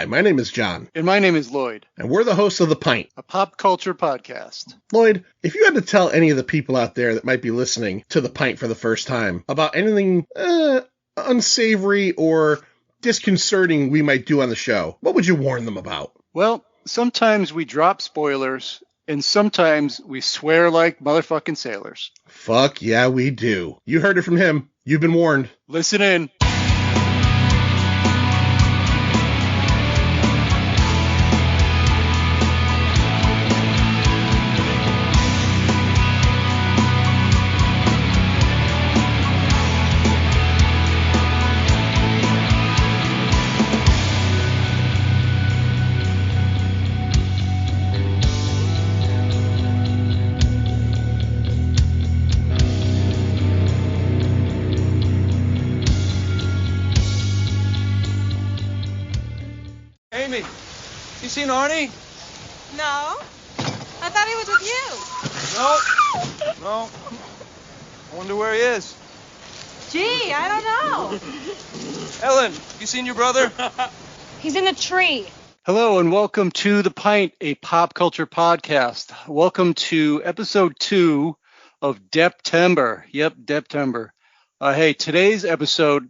Hi, my name is John. And my name is Lloyd. And we're the hosts of The Pint, a pop culture podcast. Lloyd, if you had to tell any of the people out there that might be listening to The Pint for the first time about anything unsavory or disconcerting we might do on the show, what would you warn them about? Well, sometimes we drop spoilers, and sometimes we swear like motherfucking sailors. Fuck yeah, we do. You heard it from him. You've been warned. Listen in. Amy, you seen Arnie? No. I thought he was with you. No. I wonder where he is. Gee, I don't know. Ellen, you seen your brother? He's in the tree. Hello and welcome to The Pint, a pop culture podcast. Welcome to episode 2 of Deptember. Yep, Deptember. Hey, today's episode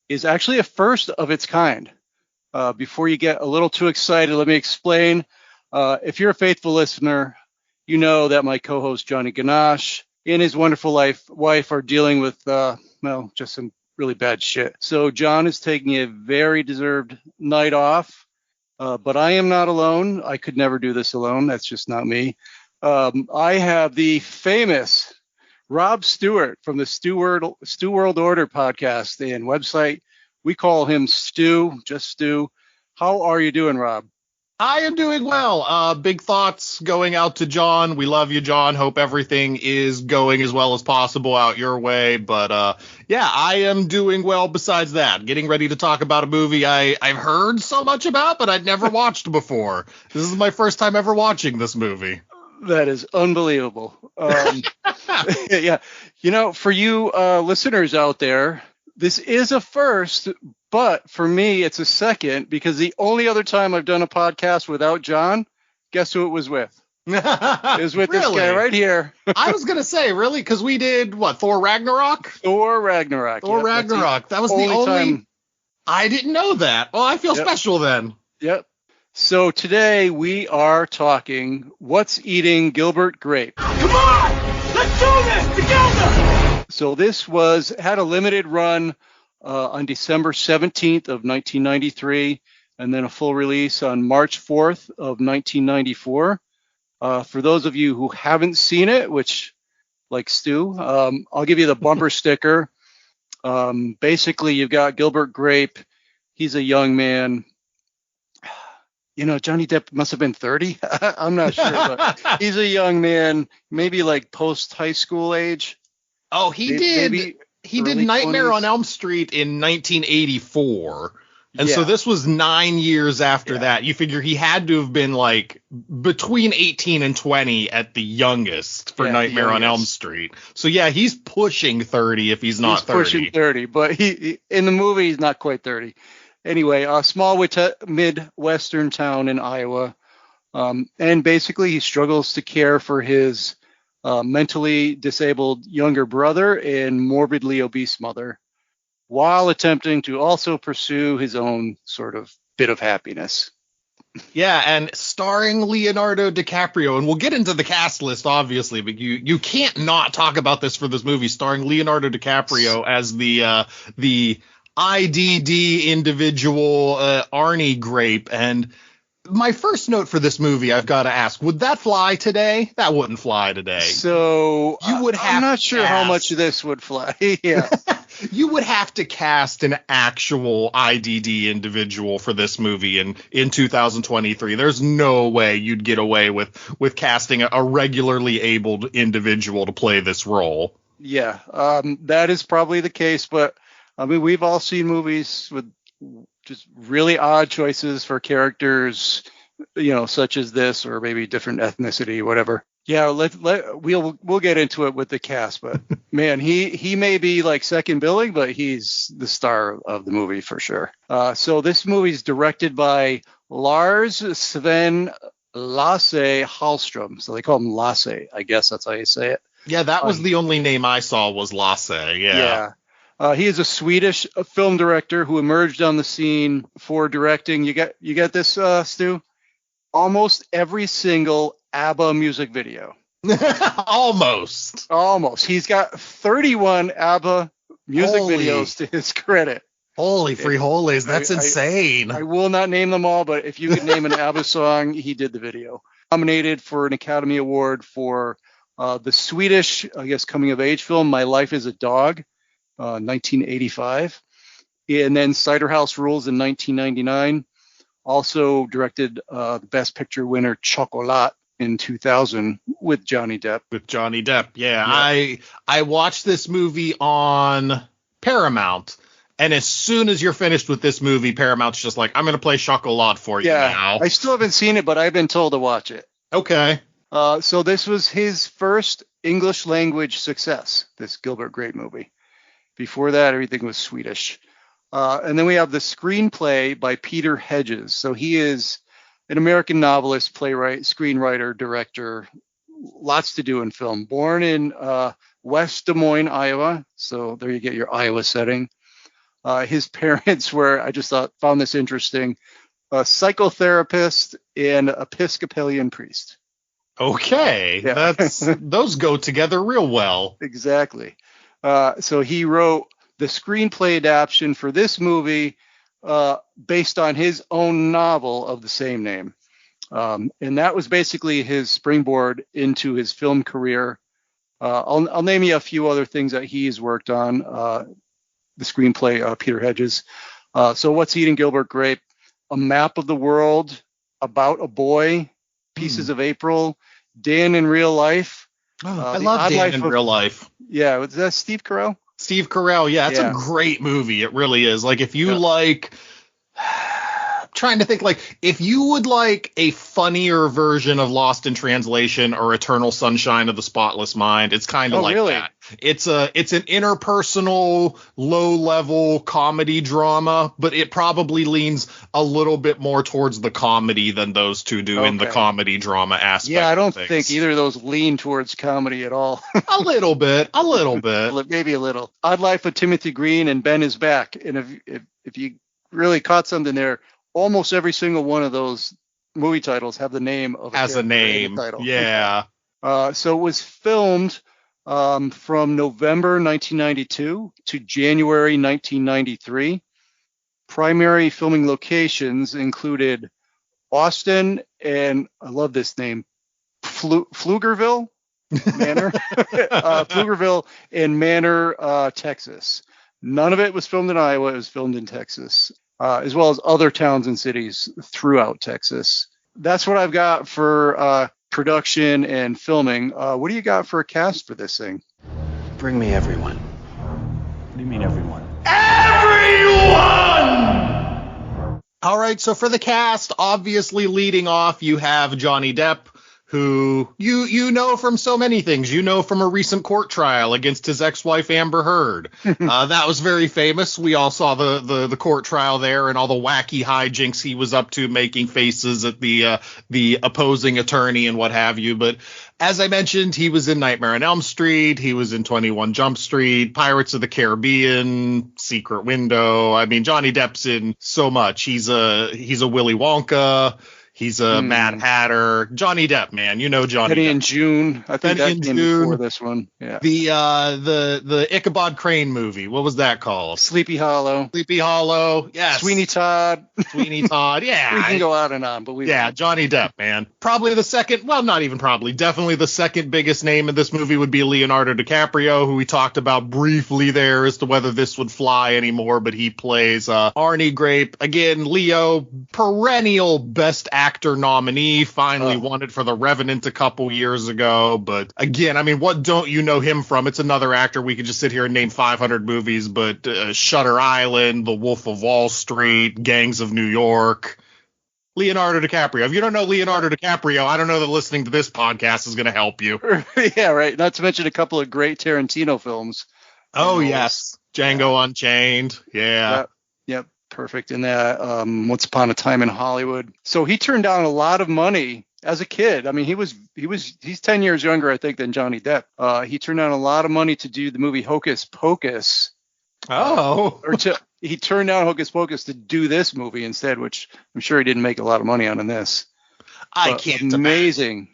is actually a first of its kind. Before you get a little too excited, let me explain. If you're a faithful listener, you know that my co-host Johnny Ganache and his wonderful wife are dealing with, just some really bad shit. So John is taking a very deserved night off, but I am not alone. I could never do this alone. That's just not me. I have the famous Rob Stewart from the Stew World Order podcast and website. We call him Stu, just Stu. How are you doing, Rob? I am doing well. Big thoughts going out to John. We love you, John. Hope everything is going as well as possible out your way. But I am doing well besides that. Getting ready to talk about a movie I've heard so much about, but I'd never watched before. This is my first time ever watching this movie. That is unbelievable. Yeah. For you listeners out there, this is a first, but for me, it's a second because the only other time I've done a podcast without John, guess who it was with? It was with this guy right here. I was going to say, really? Because we did, Thor Ragnarok? Thor Ragnarok. Ragnarok. That was the only time. I didn't know that. Well, I feel special then. Yep. So today we are talking What's Eating Gilbert Grape. Come on! Let's do this together! So this had a limited run on December 17th of 1993, and then a full release on March 4th of 1994. For those of you who haven't seen it, which, like Stu, I'll give you the bumper sticker. Basically, you've got Gilbert Grape. He's a young man. Johnny Depp must have been 30. I'm not sure, but he's a young man, maybe like post-high school age. Oh, he did Nightmare 20s. On Elm Street in 1984. And so this was 9 years after that. You figure he had to have been like between 18 and 20 at the youngest for Nightmare on Elm Street. So, he's pushing 30 if he's not 30. He's pushing 30, but he in the movie, he's not quite 30. Anyway, a small Midwestern town in Iowa. And basically, he struggles to care for his mentally disabled younger brother and morbidly obese mother, while attempting to also pursue his own sort of bit of happiness. Yeah, and starring Leonardo DiCaprio, and we'll get into the cast list, obviously, but you can't not talk about this for this movie, starring Leonardo DiCaprio as the IDD individual Arnie Grape. And my first note for this movie, I've got to ask, would that fly today? That wouldn't fly today. So I'm not sure how much this would fly. Yeah. You would have to cast an actual IDD individual for this movie in 2023. There's no way you'd get away with casting a regularly abled individual to play this role. Yeah, that is probably the case. But I mean, we've all seen movies with just really odd choices for characters, such as this, or maybe different ethnicity, whatever. Yeah, we'll get into it with the cast, but man, he may be like second billing, but he's the star of the movie for sure. So this movie is directed by Lars Sven Lasse Hallström. So they call him Lasse, I guess that's how you say it. Yeah, that was the only name I saw was Lasse. Yeah. He is a Swedish film director who emerged on the scene for directing. You get this, Stu? Almost every single ABBA music video. Almost. He's got 31 ABBA music videos to his credit. Holy free holies, that's insane. I will not name them all, but if you could name an ABBA song, he did the video. Nominated for an Academy Award for the Swedish, I guess, coming-of-age film, My Life as a Dog, 1985. And then Cider House Rules in 1999. Also directed the Best Picture winner Chocolat in 2000 with Johnny Depp. Yeah. I watched this movie on Paramount, and as soon as you're finished with this movie, Paramount's just like, I'm going to play Chocolat for you now. I still haven't seen it, but I've been told to watch it. Okay. So this was his first English language success, this Gilbert Grape movie. Before that, everything was Swedish. And then we have the screenplay by Peter Hedges. So he is an American novelist, playwright, screenwriter, director, lots to do in film. Born in West Des Moines, Iowa. So there you get your Iowa setting. His parents were, I just found this interesting, a psychotherapist and Episcopalian priest. Okay. Yeah. Those go together real well. Exactly. So he wrote the screenplay adaptation for this movie based on his own novel of the same name. And that was basically his springboard into his film career. I'll name you a few other things that he's worked on. The screenplay, Peter Hedges. So What's Eating Gilbert Grape? A Map of the World, About a Boy, Pieces of April, Dan in Real Life. I love Dan in Real Life. Yeah, was that Steve Carell? Steve Carell, yeah, it's a great movie. It really is. Like, if you like, trying to think, like, if you would like a funnier version of Lost in Translation or Eternal Sunshine of the Spotless Mind, it's kind of that. It's an interpersonal, low-level comedy drama, but it probably leans a little bit more towards the comedy than those two do in the comedy drama aspect. Yeah, I don't think either of those lean towards comedy at all. a little bit, maybe a little. Odd Life of Timothy Green and Ben is Back. And if you really caught something there, almost every single one of those movie titles have the name of a name title. Yeah. So it was filmed from November 1992 to January 1993. Primary filming locations included Austin and, I love this name, Pflugerville Manor, Pflugerville and Manor, Texas. None of it was filmed in Iowa. It was filmed in Texas, as well as other towns and cities throughout Texas. That's what I've got for production and filming. What do you got for a cast for this thing? Bring me everyone. What do you mean everyone? Everyone! All right, so for the cast, obviously leading off, you have Johnny Depp, who you know from so many things. You know from a recent court trial against his ex-wife Amber Heard. That was very famous. We all saw the court trial there and all the wacky hijinks he was up to, making faces at the opposing attorney and what have you. But as I mentioned, he was in Nightmare on Elm Street. He was in 21 Jump Street, Pirates of the Caribbean, Secret Window. I mean, Johnny Depp's in so much. He's a Willy Wonka. He's a Mad Hatter. Johnny Depp, man. You know Johnny Penny Depp. in June. I think that came before this one. Yeah. The Ichabod Crane movie. What was that called? Sleepy Hollow. Sleepy Hollow. Yes. Sweeney Todd. Sweeney Todd. Yeah. We can go on and on, but Johnny Depp, man. Probably the second. Well, not even probably. Definitely the second biggest name in this movie would be Leonardo DiCaprio, who we talked about briefly there as to whether this would fly anymore, but he plays Arnie Grape. Again, Leo, perennial best actor nominee, finally won it for The Revenant a couple years ago. But again, I mean, what don't you know him from? It's another actor. We could just sit here and name 500 movies, but Shutter Island, The Wolf of Wall Street, Gangs of New York. Leonardo DiCaprio. If you don't know Leonardo DiCaprio, I don't know that listening to this podcast is going to help you. Yeah, right. Not to mention a couple of great Tarantino films. Oh, yes. Django Unchained. Yeah. Yep. Perfect in that. Once Upon a Time in Hollywood. So he turned down a lot of money as a kid. I mean, he's 10 years younger, I think, than Johnny Depp. He turned down a lot of money to do the movie Hocus Pocus. He turned down Hocus Pocus to do this movie instead, which I'm sure he didn't make a lot of money on in this. Amazing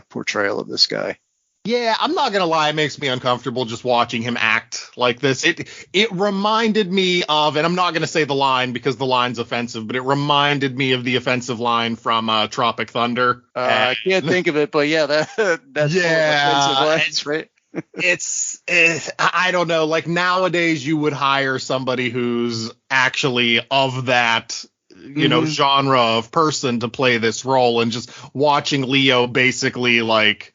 portrayal of this guy. Yeah, I'm not gonna lie, it makes me uncomfortable just watching him act like this. It reminded me of, and I'm not gonna say the line because the line's offensive, but it reminded me of the offensive line from Tropic Thunder. I can't think of it, but yeah, that's offensive lines, right? I don't know, like nowadays you would hire somebody who's actually of that genre of person to play this role, and just watching Leo basically like,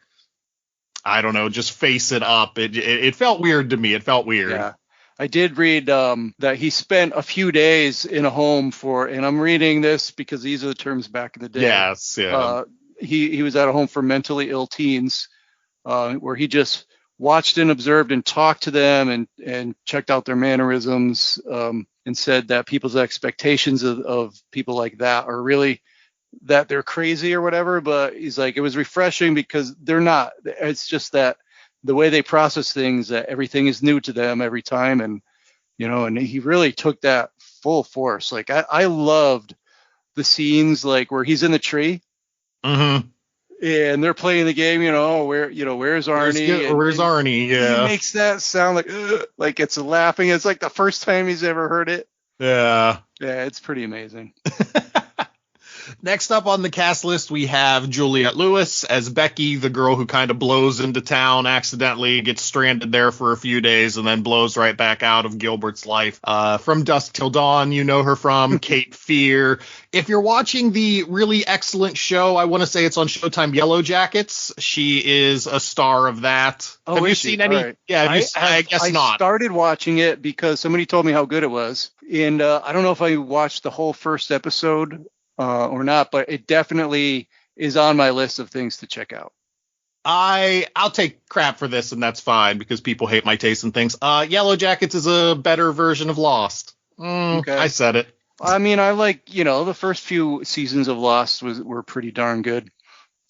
I don't know, just face it up. It felt weird to me. It felt weird. Yeah. I did read that he spent a few days in a home and I'm reading this because these are the terms back in the day. Yes, yeah. He was at a home for mentally ill teens where he just watched and observed and talked to them and checked out their mannerisms and said that people's expectations of people like that are really that they're crazy or whatever, but he's like, it was refreshing because they're not. It's just that the way they process things, that everything is new to them every time. And, and he really took that full force. Like I loved the scenes like where he's in the tree and they're playing the game, where's Arnie? Where's Arnie? Yeah. He makes that sound like it's laughing. It's like the first time he's ever heard it. Yeah. Yeah. It's pretty amazing. Next up on the cast list, we have Juliette Lewis as Becky, the girl who kind of blows into town accidentally, gets stranded there for a few days, and then blows right back out of Gilbert's life. From Dusk Till Dawn, you know her from Cape Fear. If you're watching the really excellent show, I want to say it's on Showtime, Yellow Jackets. She is a star of that. Oh, have you seen any? Right. Yeah, I guess not. I started watching it because somebody told me how good it was. And I don't know if I watched the whole first episode or not, but it definitely is on my list of things to check out. I'll take crap for this, and that's fine because people hate my taste in things. Yellow Jackets is a better version of Lost. Okay. I said it. I mean, I like, the first few seasons of Lost were pretty darn good.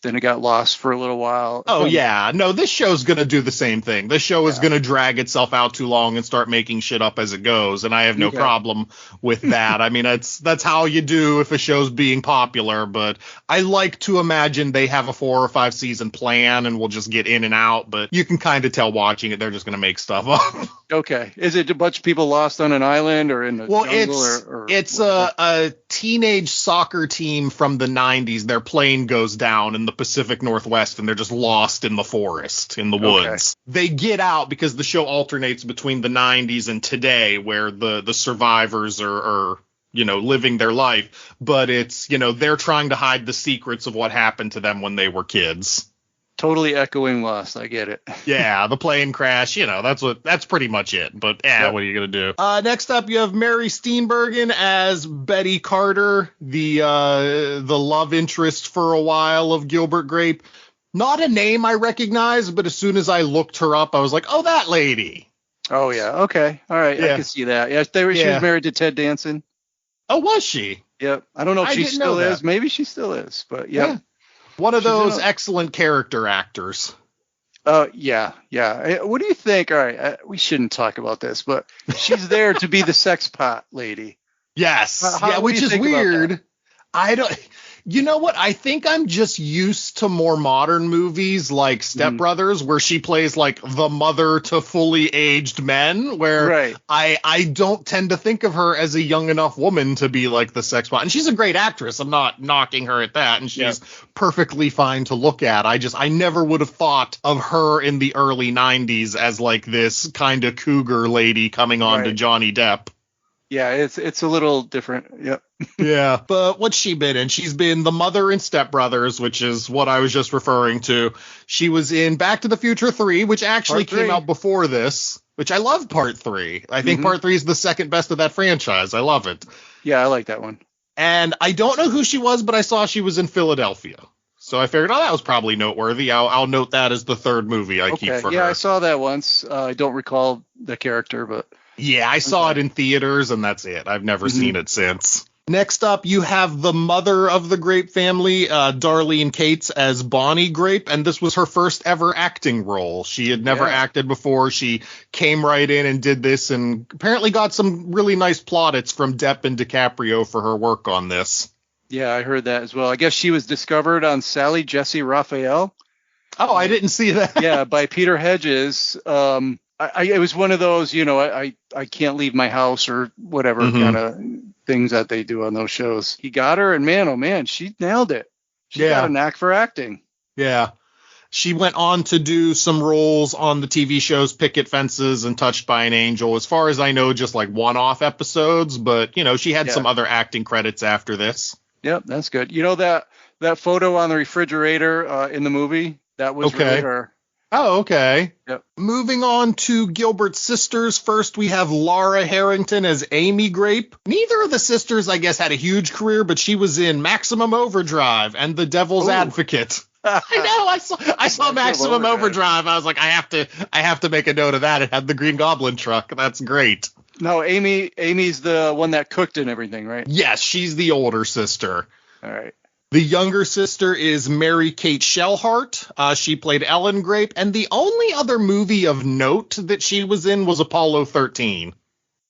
Then it got lost for a little while. Oh, yeah. No, this show's going to do the same thing. This show is going to drag itself out too long and start making shit up as it goes. And I have no problem with that. I mean, that's how you do if a show's being popular. But I like to imagine they have a 4 or 5 season plan and we'll just get in and out. But you can kind of tell watching it, they're just going to make stuff up. Okay. Is it a bunch of people lost on an island or in the jungle? It's a teenage soccer team from the 90s. Their plane goes down in the Pacific Northwest and they're just lost in the forest, in the woods. They get out because the show alternates between the 90s and today where the survivors are living their life. But it's, they're trying to hide the secrets of what happened to them when they were kids. Totally echoing Lost. I get it. Yeah, the plane crash, that's pretty much it. But what are you going to do? Next up, you have Mary Steenburgen as Betty Carter, the love interest for a while of Gilbert Grape. Not a name I recognize, but as soon as I looked her up, I was like, oh, that lady. Oh, yeah. Okay. All right. Yeah. I can see that. Yeah, she was married to Ted Danson. Oh, was she? Yep. I don't know if she still is. Maybe she still is, but yeah. One of those excellent character actors. Yeah. What do you think? All right, we shouldn't talk about this, but she's there to be the sex pot lady. Yes. Which is weird. I don't. You know what? I think I'm just used to more modern movies like Step Brothers, where she plays like the mother to fully aged men, where I don't tend to think of her as a young enough woman to be like the sex pot. And she's a great actress. I'm not knocking her at that. And she's perfectly fine to look at. I never would have thought of her in the early 90s as like this kind of cougar lady coming on to Johnny Depp. Yeah, it's a little different. Yep. Yeah, but what's she been in? She's been the mother in Step Brothers, which is what I was just referring to. She was in Back to the Future 3, which actually came out before this, which I love Part 3. I think Part 3 is the second best of that franchise. I love it. Yeah, I like that one. And I don't know who she was, but I saw she was in Philadelphia. So I figured, that was probably noteworthy. I'll note that as the third movie I keep for her. Yeah, I saw that once. I don't recall the character, but... Yeah, I saw it in theaters, and that's it. I've never seen it since. Next up, you have the mother of the Grape family, Darlene Cates, as Bonnie Grape, and this was her first ever acting role. She had never acted before. She came right in and did this, and apparently got some really nice plaudits from Depp and DiCaprio for her work on this. Yeah, I heard that as well. I guess she was discovered on Sally Jesse Raphael. Oh, I didn't see that. Yeah, by Peter Hedges. It was one of those, I can't leave my house or whatever kind of things that they do on those shows. He got her, and man, oh man, she nailed it. She got a knack for acting. Yeah. She went on to do some roles on the TV shows Picket Fences and Touched by an Angel. As far as I know, just like one-off episodes, but, she had some other acting credits after this. Yep, that's good. That photo on the refrigerator in the movie, that was really her. Oh, okay. Yep. Moving on to Gilbert's sisters. First, we have Laura Harrington as Amy Grape. Neither of the sisters, I guess, had a huge career, but she was in Maximum Overdrive and The Devil's Advocate. I know. I saw Maximum Overdrive. I was like, I have to make a note of that. It had the Green Goblin truck. That's great. No, Amy's the one that cooked and everything, right? Yes, she's the older sister. All right. The younger sister is Mary Kate Shellhart. She played Ellen Grape, and the only other movie of note that she was in was Apollo 13.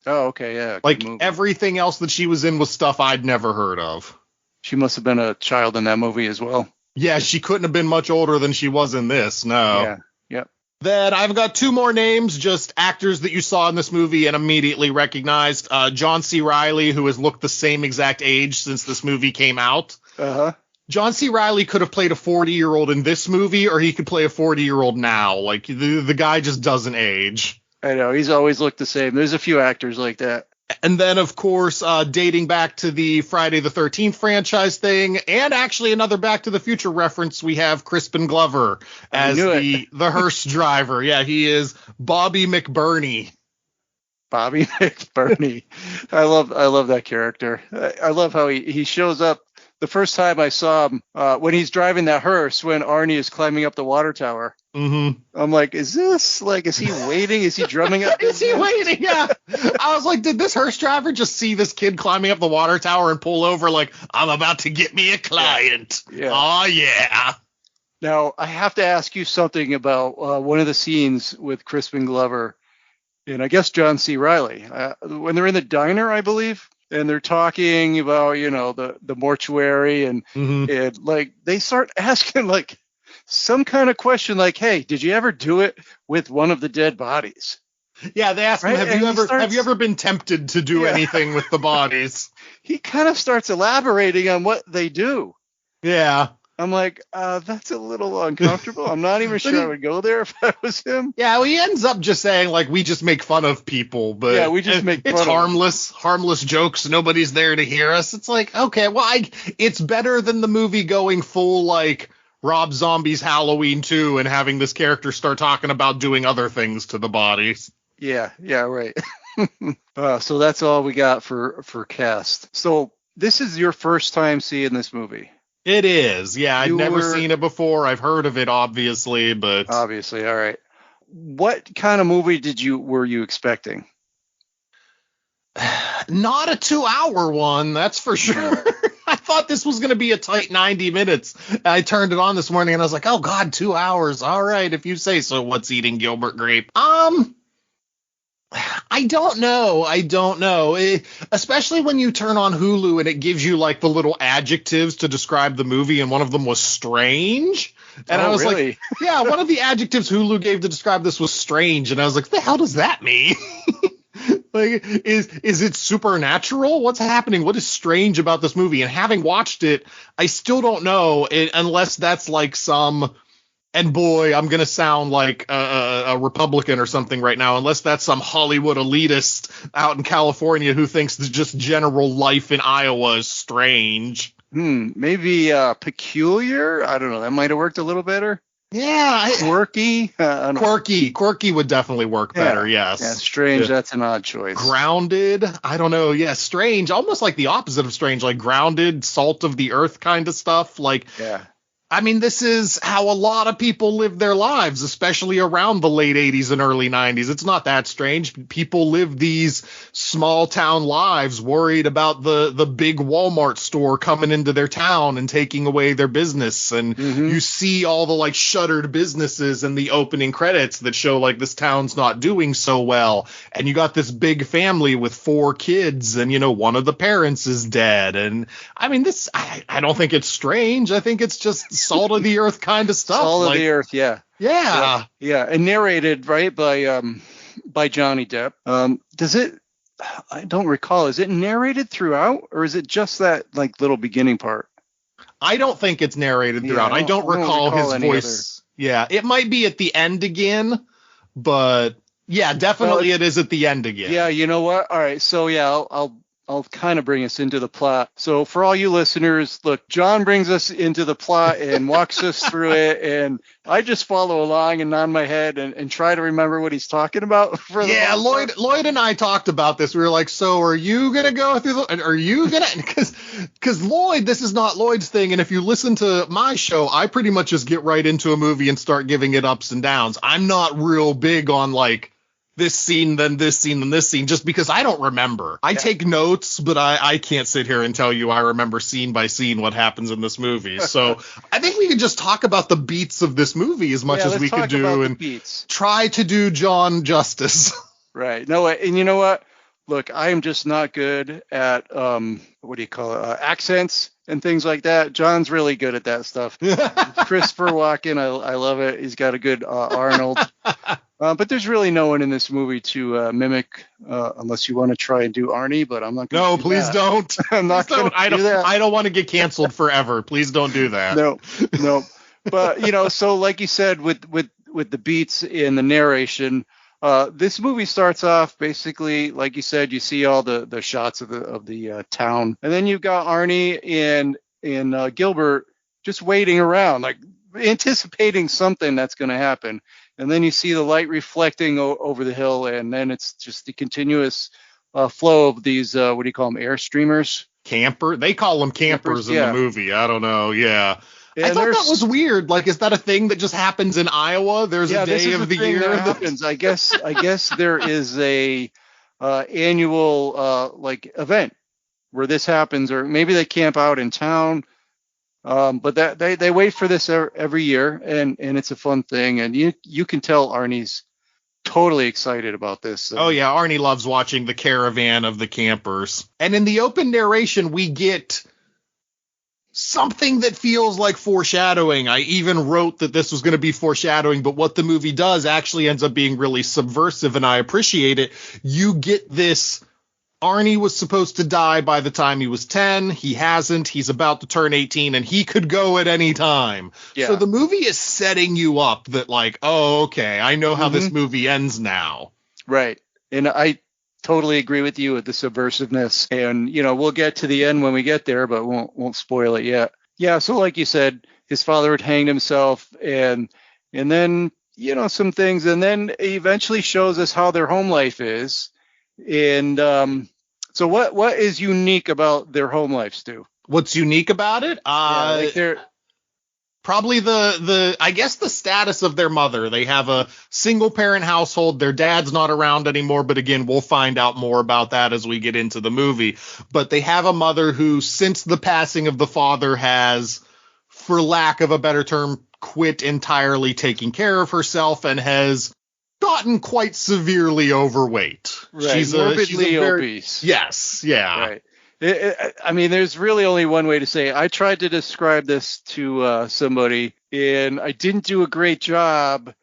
Oh, okay, yeah. Like, everything else that she was in was stuff I'd never heard of. She must have been a child in that movie as well. Yeah, she couldn't have been much older than she was in this, no. Yeah, yep. Then I've got two more names, just actors that you saw in this movie and immediately recognized. John C. Reilly, who has looked the same exact age since this movie came out. Uh-huh. John C. Reilly could have played a 40-year-old in this movie, or he could play a 40-year-old now. Like, the guy just doesn't age. I know, he's always looked the same. There's a few actors like that. And then, of course, dating back to the Friday the 13th franchise thing, and actually another Back to the Future reference, we have Crispin Glover as the hearse driver. Yeah, he is Bobby McBurney. Bobby McBurney. I love that character. I love how he shows up. The first time I saw him, when he's driving that hearse, when Arnie is climbing up the water tower. Mm-hmm. I'm like, is he waiting? Is he drumming up? Is he waiting? Yeah. I was like, did this hearse driver just see this kid climbing up the water tower and pull over like, I'm about to get me a client? Yeah. Oh, yeah. Now, I have to ask you something about one of the scenes with Crispin Glover and I guess John C. Reilly. When they're in the diner, I believe. And they're talking about, the mortuary and like they start asking like some kind of question like, hey, did you ever do it with one of the dead bodies? Yeah, they ask him, have you ever been tempted to do anything with the bodies? He kind of starts elaborating on what they do. Yeah. I'm like, that's a little uncomfortable. I'm not even sure I would go there if I was him. Yeah, well, he ends up just saying, like, we just make fun of people. But yeah, we just make fun of harmless, harmless jokes. Nobody's there to hear us. It's like, okay, well, it's better than the movie going full, like, Rob Zombie's Halloween 2 and having this character start talking about doing other things to the bodies. Yeah, right. So that's all we got for cast. So this is your first time seeing this movie. It is. Yeah, I've never seen it before. I've heard of it, obviously, but... Obviously, all right. What kind of movie were you expecting? Not a 2-hour one, that's for sure. I thought this was going to be a tight 90 minutes. I turned it on this morning, and I was like, oh, God, 2 hours. All right, if you say so. What's eating Gilbert Grape? I don't know. Especially when you turn on Hulu and it gives you like the little adjectives to describe the movie, and one of them was strange. And I was really? Like, yeah, one of the adjectives Hulu gave to describe this was strange. And I was like, what the hell does that mean? Like, is it supernatural? What's happening? What is strange about this movie? And having watched it, I still don't know unless that's like some... And boy, I'm going to sound like a Republican or something right now, unless that's some Hollywood elitist out in California who thinks that just general life in Iowa is strange. Maybe peculiar? I don't know. That might have worked a little better. Yeah, Quirky. I don't know. quirky would definitely work better. Yes. Yeah, strange. Yeah. That's an odd choice. Grounded. I don't know. Yeah, strange. Almost like the opposite of strange, like grounded, salt of the earth kind of stuff. Like, Yeah. I mean, this is how a lot of people live their lives, especially around the late 80s and early 90s. It's not that strange. People live these small town lives worried about the big Walmart store coming into their town and taking away their business. And you see all the like shuttered businesses in the opening credits that show like this town's not doing so well. And you got this big family with 4 kids and, you know, one of the parents is dead. And I mean, I don't think it's strange. I think it's just salt of the earth kind of stuff. Salt of the earth, yeah. Yeah. Yeah, and narrated, right, by Johnny Depp. Does it, I don't recall, is it narrated throughout, or is it just that, like, little beginning part? I don't think it's narrated throughout. I don't recall his voice. Yeah, it might be at the end again, but yeah, definitely it is at the end again. Yeah, you know what? All right, so yeah, I'll kind of bring us into the plot. So for all you listeners, look, John brings us into the plot and walks us through it, and I just follow along and nod my head and try to remember what he's talking about. Lloyd and I talked about this. We were like, so are you going to go through are you going to, because Lloyd, this is not Lloyd's thing. And if you listen to my show, I pretty much just get right into a movie and start giving it ups and downs. I'm not real big on like, this scene, then this scene, then this scene, just because I don't remember. I take notes, but I can't sit here and tell you I remember scene by scene what happens in this movie. So I think we could just talk about the beats of this movie as much as we could do and try to do John justice. Right. No, and you know what? Look, I am just not good at, accents and things like that. John's really good at that stuff. Christopher Walken, I love it. He's got a good Arnold. But there's really no one in this movie to mimic, unless you want to try and do Arnie. But I'm not going to. No, please don't. I'm not going to do that. I don't want to get canceled forever. Please don't do that. No. But you know, so like you said, with the beats in the narration, this movie starts off basically like you said. You see all the shots of the town, and then you've got Arnie and Gilbert just waiting around, like anticipating something that's going to happen. And then you see the light reflecting over the hill, and then it's just the continuous flow of these, what do you call them, air streamers? They call them campers in the movie. I don't know. Yeah. I thought that was weird. Like, is that a thing that just happens in Iowa? There's a day of the year that happens. I guess there is a annual like event where this happens, or maybe they camp out in town. But that they wait for this every year, and it's a fun thing, and you can tell Arnie's totally excited about this. Oh yeah, Arnie loves watching the caravan of the campers. And in the open narration, we get something that feels like foreshadowing. I even wrote that this was going to be foreshadowing, but what the movie does actually ends up being really subversive, and I appreciate it. You get this. Arnie was supposed to die by the time he was 10. He hasn't. He's about to turn 18, and he could go at any time. Yeah. So the movie is setting you up that, like, oh, okay, I know how this movie ends now. Right. And I totally agree with you with the subversiveness. And, you know, we'll get to the end when we get there, but won't spoil it yet. Yeah, so like you said, his father had hanged himself, and then, you know, some things, and then it eventually shows us how their home life is. And so what is unique about their home life, Stu? What's unique about it? Probably I guess the status of their mother. They have a single parent household. Their dad's not around anymore, but again, we'll find out more about that as we get into the movie. But they have a mother who, since the passing of the father, has, for lack of a better term, quit entirely taking care of herself and has gotten quite severely overweight. Right. She's morbidly obese. Yes. Yeah. Right. I mean, there's really only one way to say it. I tried to describe this to somebody, and I didn't do a great job.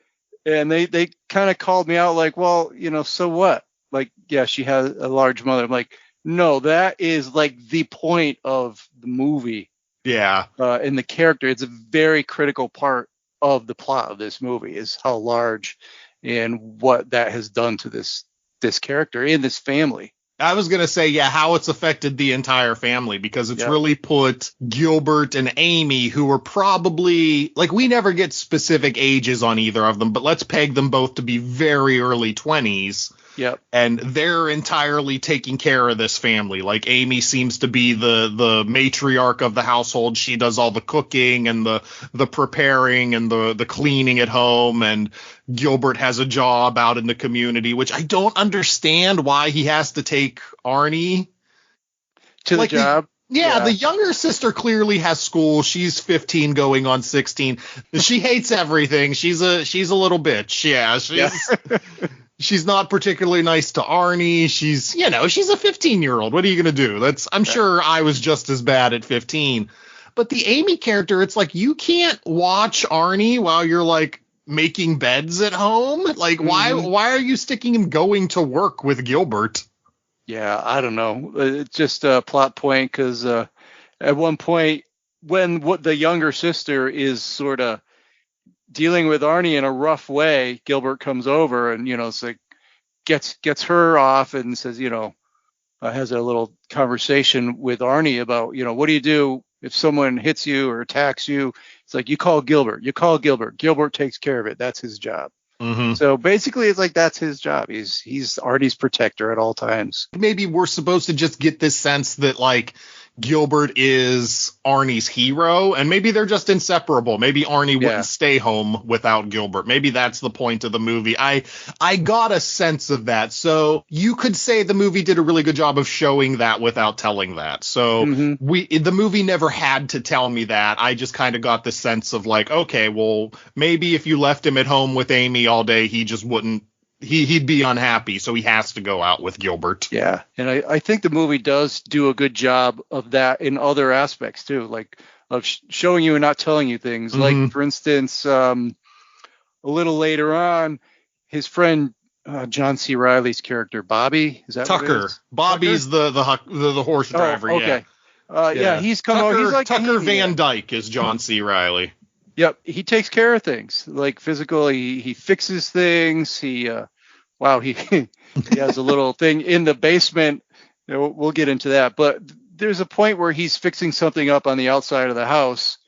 And they kind of called me out like, well, you know, so what? Like, yeah, she has a large mother. I'm like, no, that is like the point of the movie. Yeah. And the character, it's a very critical part of the plot of this movie is how large and what that has done to this character and this family. I was going to say, yeah, how it's affected the entire family, because it's really put Gilbert and Amy, who are probably, like, we never get specific ages on either of them, but let's peg them both to be very early 20s. Yep. And they're entirely taking care of this family. Like, Amy seems to be the matriarch of the household. She does all the cooking and the preparing and the cleaning at home. And Gilbert has a job out in the community, which I don't understand why he has to take Arnie to the job. The younger sister clearly has school. She's 15 going on 16. She hates everything. She's a little bitch. Yeah, she's not particularly nice to Arnie. She's a 15-year-old. What are you going to do? I'm sure I was just as bad at 15. But the Amy character, it's like, you can't watch Arnie while you're like making beds at home. Like, why are you sticking him going to work with Gilbert? Yeah, I don't know. It's just a plot point, because at one point, when the younger sister is sort of dealing with Arnie in a rough way, Gilbert comes over and, it's like gets her off and says, has a little conversation with Arnie about, what do you do if someone hits you or attacks you? It's like, you call Gilbert. Gilbert takes care of it. That's his job. Mm-hmm. So basically, it's like, that's his job. He's Arnie's protector at all times. Maybe we're supposed to just get this sense that, like, Gilbert is Arnie's hero, and maybe they're just inseparable. Maybe Arnie wouldn't stay home without Gilbert. Maybe that's the point of the movie. I got a sense of that. So you could say the movie did a really good job of showing that without telling that. So the movie never had to tell me that. I just kind of got the sense of, like, okay, well, maybe if you left him at home with Amy all day, he just wouldn't. He'd be unhappy, so he has to go out with Gilbert. Yeah, and I think the movie does do a good job of that in other aspects too, like of showing you and not telling you things. Mm-hmm. Like, for instance, a little later on, his friend John C. Reilly's character Bobby, is that Tucker? What it is? Bobby's Tucker? the horse driver. Oh, okay. Yeah, he's come over. He's like Tucker Van Dyke is John C. Reilly. Yep, he takes care of things, like physically. He fixes things. He has a little thing in the basement. We'll get into that. But there's a point where he's fixing something up on the outside of the house,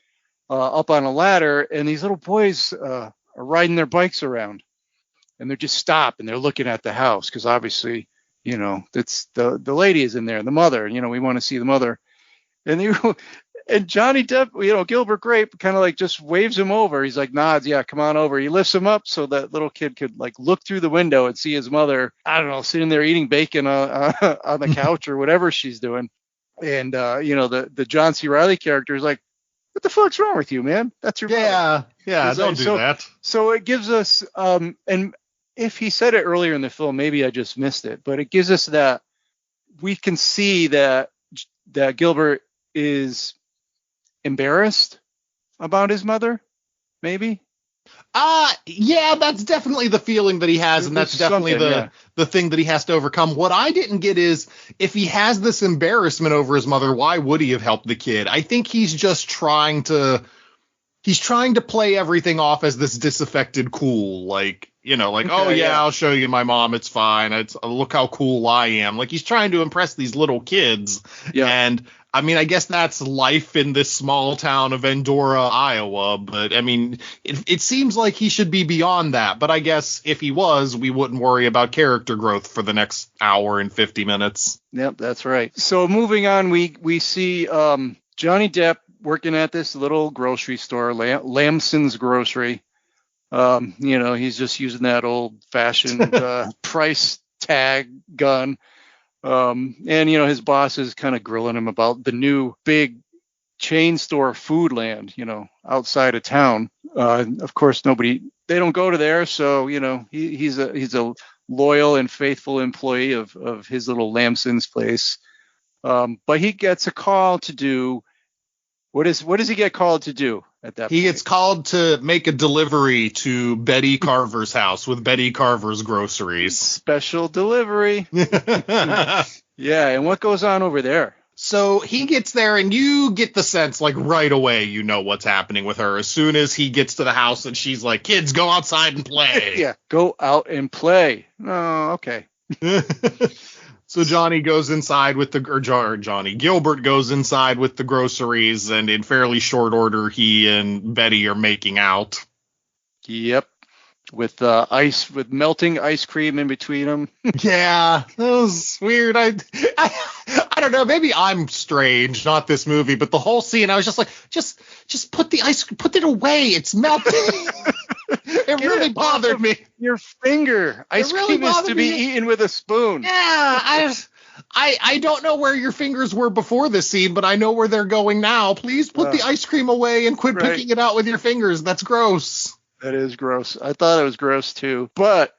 up on a ladder, and these little boys are riding their bikes around, and they're just stopped and they're looking at the house, because obviously, it's the lady is in there, the mother. We want to see the mother, and Johnny Depp, Gilbert Grape kind of like just waves him over. He's like, nods, yeah, come on over. He lifts him up so that little kid could like look through the window and see his mother, I don't know, sitting there eating bacon on the couch or whatever she's doing. And, the John C. Reilly character is like, what the fuck's wrong with you, man? That's your mother. Yeah, don't do that. So it gives us, and if he said it earlier in the film, maybe I just missed it, but it gives us that we can see that Gilbert is embarrassed about his mother, maybe. Yeah, that's definitely the feeling that he has, and that's definitely the thing that he has to overcome. What I didn't get is, if he has this embarrassment over his mother, why would he have helped the kid? I think he's just trying to play everything off as this disaffected cool, like, I'll show you my mom, it's fine, look how cool I am. Like, he's trying to impress these little kids. And I mean, I guess that's life in this small town of Endora, Iowa. But I mean, it seems like he should be beyond that. But I guess if he was, we wouldn't worry about character growth for the next hour and 50 minutes. Yep, that's right. So moving on, we see Johnny Depp working at this little grocery store, Lamson's Grocery. He's just using that old fashioned price tag gun. And his boss is kind of grilling him about the new big chain store Foodland, outside of town. Of course, they don't go to there. So, he's a loyal and faithful employee of his little Lamson's place. But he gets a call to do, what does he get called to do at that point? He gets called to make a delivery to Betty Carver's house with Betty Carver's groceries. Special delivery. Yeah, and what goes on over there? So he gets there, and you get the sense, like, right away, what's happening with her. As soon as he gets to the house, and she's like, kids, go outside and play. Yeah, go out and play. Oh, okay. So Johnny goes inside with Gilbert goes inside with the groceries, and in fairly short order, he and Betty are making out. Yep. With melting ice cream in between them. Yeah, that was weird. I don't know. Maybe I'm strange, not this movie, but the whole scene, I was just like, just put it away. It's melting. It really bothered me. Your finger. Ice cream is to be eaten with a spoon. Yeah, I don't know where your fingers were before this scene, but I know where they're going now. Please put the ice cream away and quit picking it out with your fingers. That's gross. That is gross. I thought it was gross too. But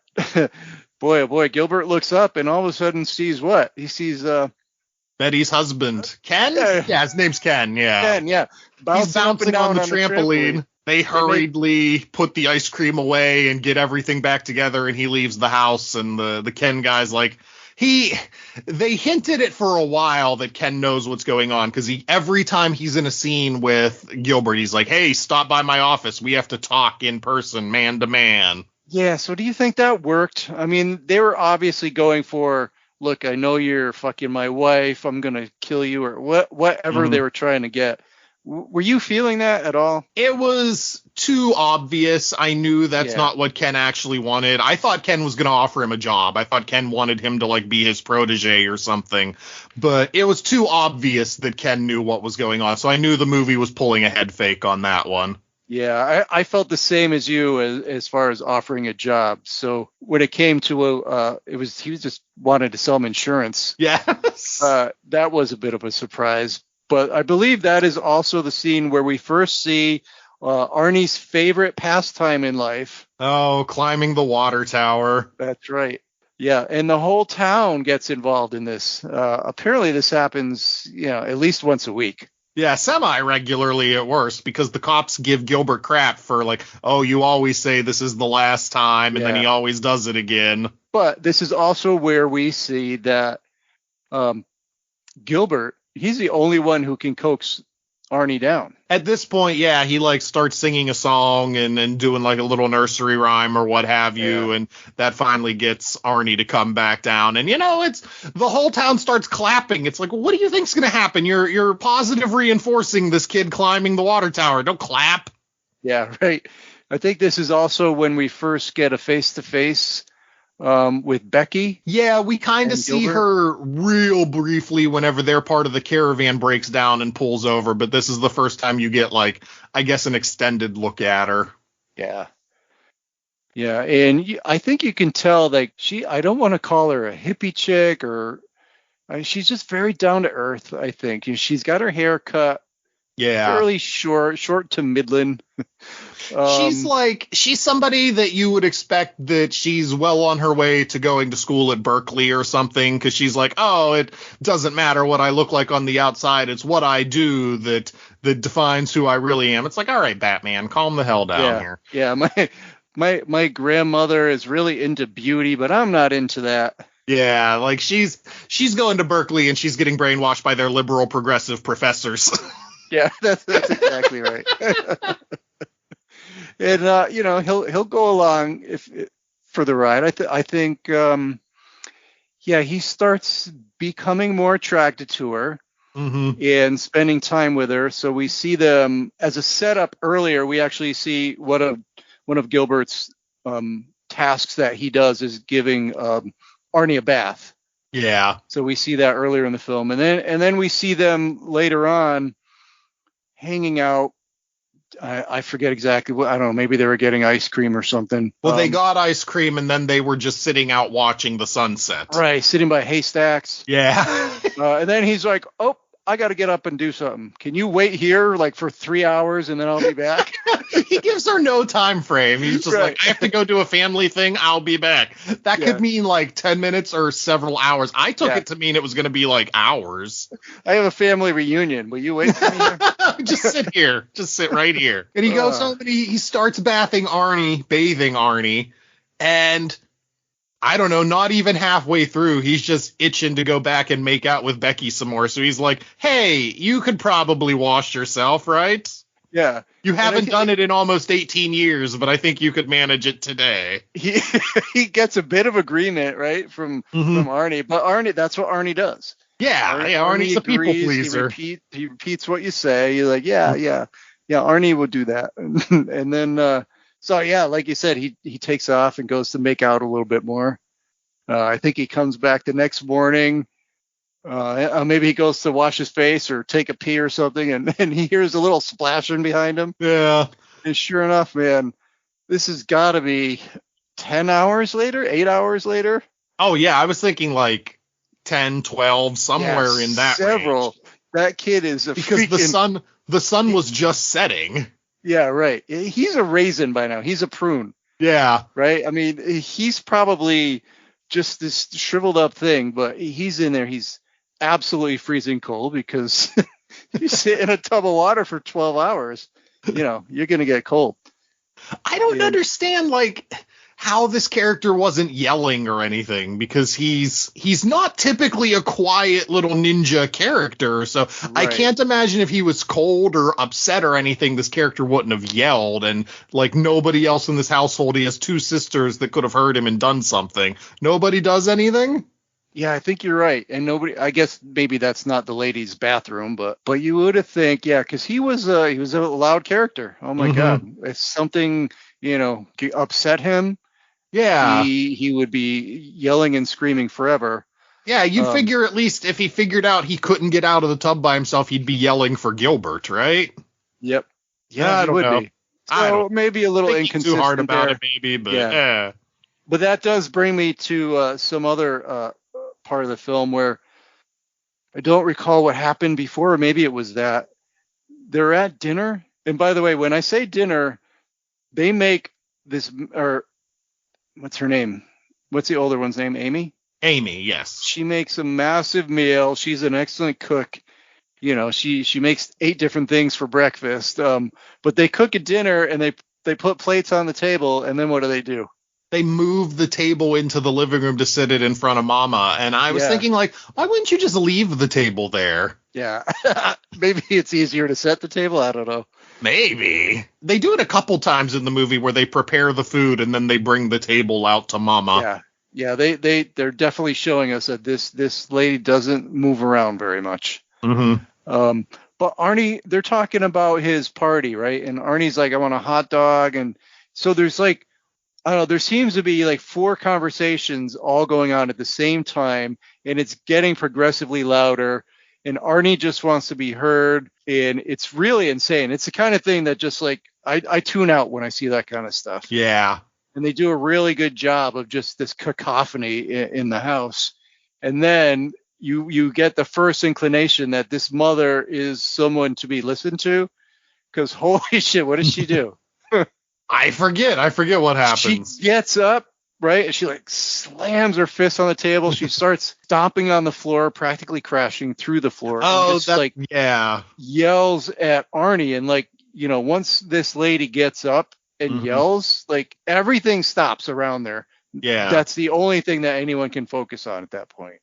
boy, oh boy, Gilbert looks up and all of a sudden sees what? He sees Betty's husband. Ken? Yeah, his name's Ken, yeah. Ken, yeah. He's bouncing on the trampoline. They hurriedly put the ice cream away and get everything back together, and he leaves the house, and the Ken guy's like, they hinted it for a while that Ken knows what's going on, because every time he's in a scene with Gilbert, he's like, hey, stop by my office. We have to talk in person, man to man. Yeah, so do you think that worked? I mean, they were obviously going for, look, I know you're fucking my wife. I'm going to kill you, or whatever they were trying to get. Were you feeling that at all? It was too obvious. I knew that's not what Ken actually wanted. I thought Ken was going to offer him a job. I thought Ken wanted him to like be his protege or something. But it was too obvious that Ken knew what was going on. So I knew the movie was pulling a head fake on that one. Yeah, I felt the same as you as far as offering a job. So when it came to he was just wanted to sell him insurance. Yes. That was a bit of a surprise. But I believe that is also the scene where we first see Arnie's favorite pastime in life. Oh, climbing the water tower. That's right. Yeah, and the whole town gets involved in this. Apparently this happens, at least once a week. Yeah, semi-regularly at worst, because the cops give Gilbert crap for like, oh, you always say this is the last time, and then he always does it again. But this is also where we see that Gilbert, he's the only one who can coax Arnie down. At this point, yeah, he like starts singing a song and doing like a little nursery rhyme or what have you, and that finally gets Arnie to come back down. And it's the whole town starts clapping. It's like, what do you think's gonna happen? You're positive reinforcing this kid climbing the water tower. Don't clap. Yeah, right. I think this is also when we first get a face-to-face with Becky. Yeah, we kind of see her real briefly whenever their part of the caravan breaks down and pulls over, but this is the first time you get, like, I guess an extended look at her. Yeah. Yeah, and I think you can tell, like, I don't want to call her a hippie chick, or she's just very down to earth, I think. She's got her hair cut. Yeah. Fairly short to midland. She's somebody that you would expect that she's well on her way to going to school at Berkeley or something, because she's like, oh, it doesn't matter what I look like on the outside. It's what I do that defines who I really am. It's like, all right, Batman, calm the hell down here. Yeah, my grandmother is really into beauty, but I'm not into that. Yeah, like she's going to Berkeley and she's getting brainwashed by their liberal progressive professors. Yeah, that's exactly right. And he'll go along for the ride. I think he starts becoming more attracted to her and spending time with her. So we see them as a setup earlier. We actually see one of Gilbert's tasks that he does is giving Arnie a bath. Yeah. So we see that earlier in the film, and then we see them later on hanging out. I forget exactly what. I don't know. Maybe they were getting ice cream or something. Well, they got ice cream, and then they were just sitting out watching the sunset. Right, sitting by haystacks. Yeah. And then he's like, "Oh, I got to get up and do something. Can you wait here like for 3 hours and then I'll be back?" He gives her no time frame. He's just like, I have to go do a family thing. I'll be back. That could mean like 10 minutes or several hours. I took it to mean it was going to be like hours. I have a family reunion. Will you wait for me here? Just sit here. Just sit right here. And he goes home and he starts bathing Arnie, and I don't know, not even halfway through, he's just itching to go back and make out with Becky some more. So he's like, hey, you could probably wash yourself, right? Yeah. You haven't done it in almost 18 years, but I think you could manage it today. He he gets a bit of agreement, right, from Arnie, but Arnie, that's what Arnie does. Yeah, Arnie's a people pleaser. He repeats what you say. You're like, yeah. Arnie would do that, and then so yeah, like you said, he takes off and goes to make out a little bit more. I think he comes back the next morning. Maybe he goes to wash his face or take a pee or something, and he hears a little splashing behind him. Yeah. And sure enough, man, this has got to be 10 hours later, 8 hours later. Oh, yeah. I was thinking like 10, 12, somewhere in that several. range. That kid is because the sun was just setting. Yeah, right. He's a raisin by now. He's a prune. Yeah. Right? I mean, he's probably just this shriveled up thing, but he's in there. He's absolutely freezing cold because you sit in a tub of water for 12 hours. You're going to get cold. I don't understand, like, how this character wasn't yelling or anything, because he's not typically a quiet little ninja character. So right. I can't imagine if he was cold or upset or anything, this character wouldn't have yelled. And like nobody else in this household, he has two sisters that could have heard him and done something. Nobody does anything. Yeah, I think you're right. And nobody, I guess maybe that's not the ladies' bathroom, but you would have think, yeah, because he was a loud character. Oh my God. If something, upset him, yeah, he would be yelling and screaming forever. Yeah, you'd figure at least if he figured out he couldn't get out of the tub by himself, he'd be yelling for Gilbert, right? Yep. Yeah, he would be. So maybe a little inconsistent too hard about there. it, maybe, but yeah. But that does bring me to some other part of the film where I don't recall what happened before, or maybe it was that they're at dinner. And by the way, when I say dinner, they make this, or what's her name? What's the older one's name? Amy? Amy, yes. She makes a massive meal. She's an excellent cook. She makes 8 different things for breakfast. But they cook a dinner and they put plates on the table, and then what do? They move the table into the living room to sit it in front of Mama. And I was thinking, like, why wouldn't you just leave the table there? Yeah. Maybe it's easier to set the table. I don't know. Maybe. They do it a couple times in the movie where they prepare the food and then they bring the table out to Mama. Yeah. They're definitely showing us that this lady doesn't move around very much. Mm-hmm. But Arnie, they're talking about his party, right? And Arnie's like, I want a hot dog. And so there's like, I don't know, there seems to be like 4 conversations all going on at the same time, and it's getting progressively louder. And Arnie just wants to be heard, and it's really insane. It's the kind of thing that just like I tune out when I see that kind of stuff. Yeah. And they do a really good job of just this cacophony in the house. And then you get the first inclination that this mother is someone to be listened to, because holy shit, what does she do? I forget what happens. She gets up, right? And she like slams her fist on the table. She starts stomping on the floor, practically crashing through the floor. Oh, and just, yells at Arnie. And like, once this lady gets up and yells, like everything stops around there. Yeah. That's the only thing that anyone can focus on at that point.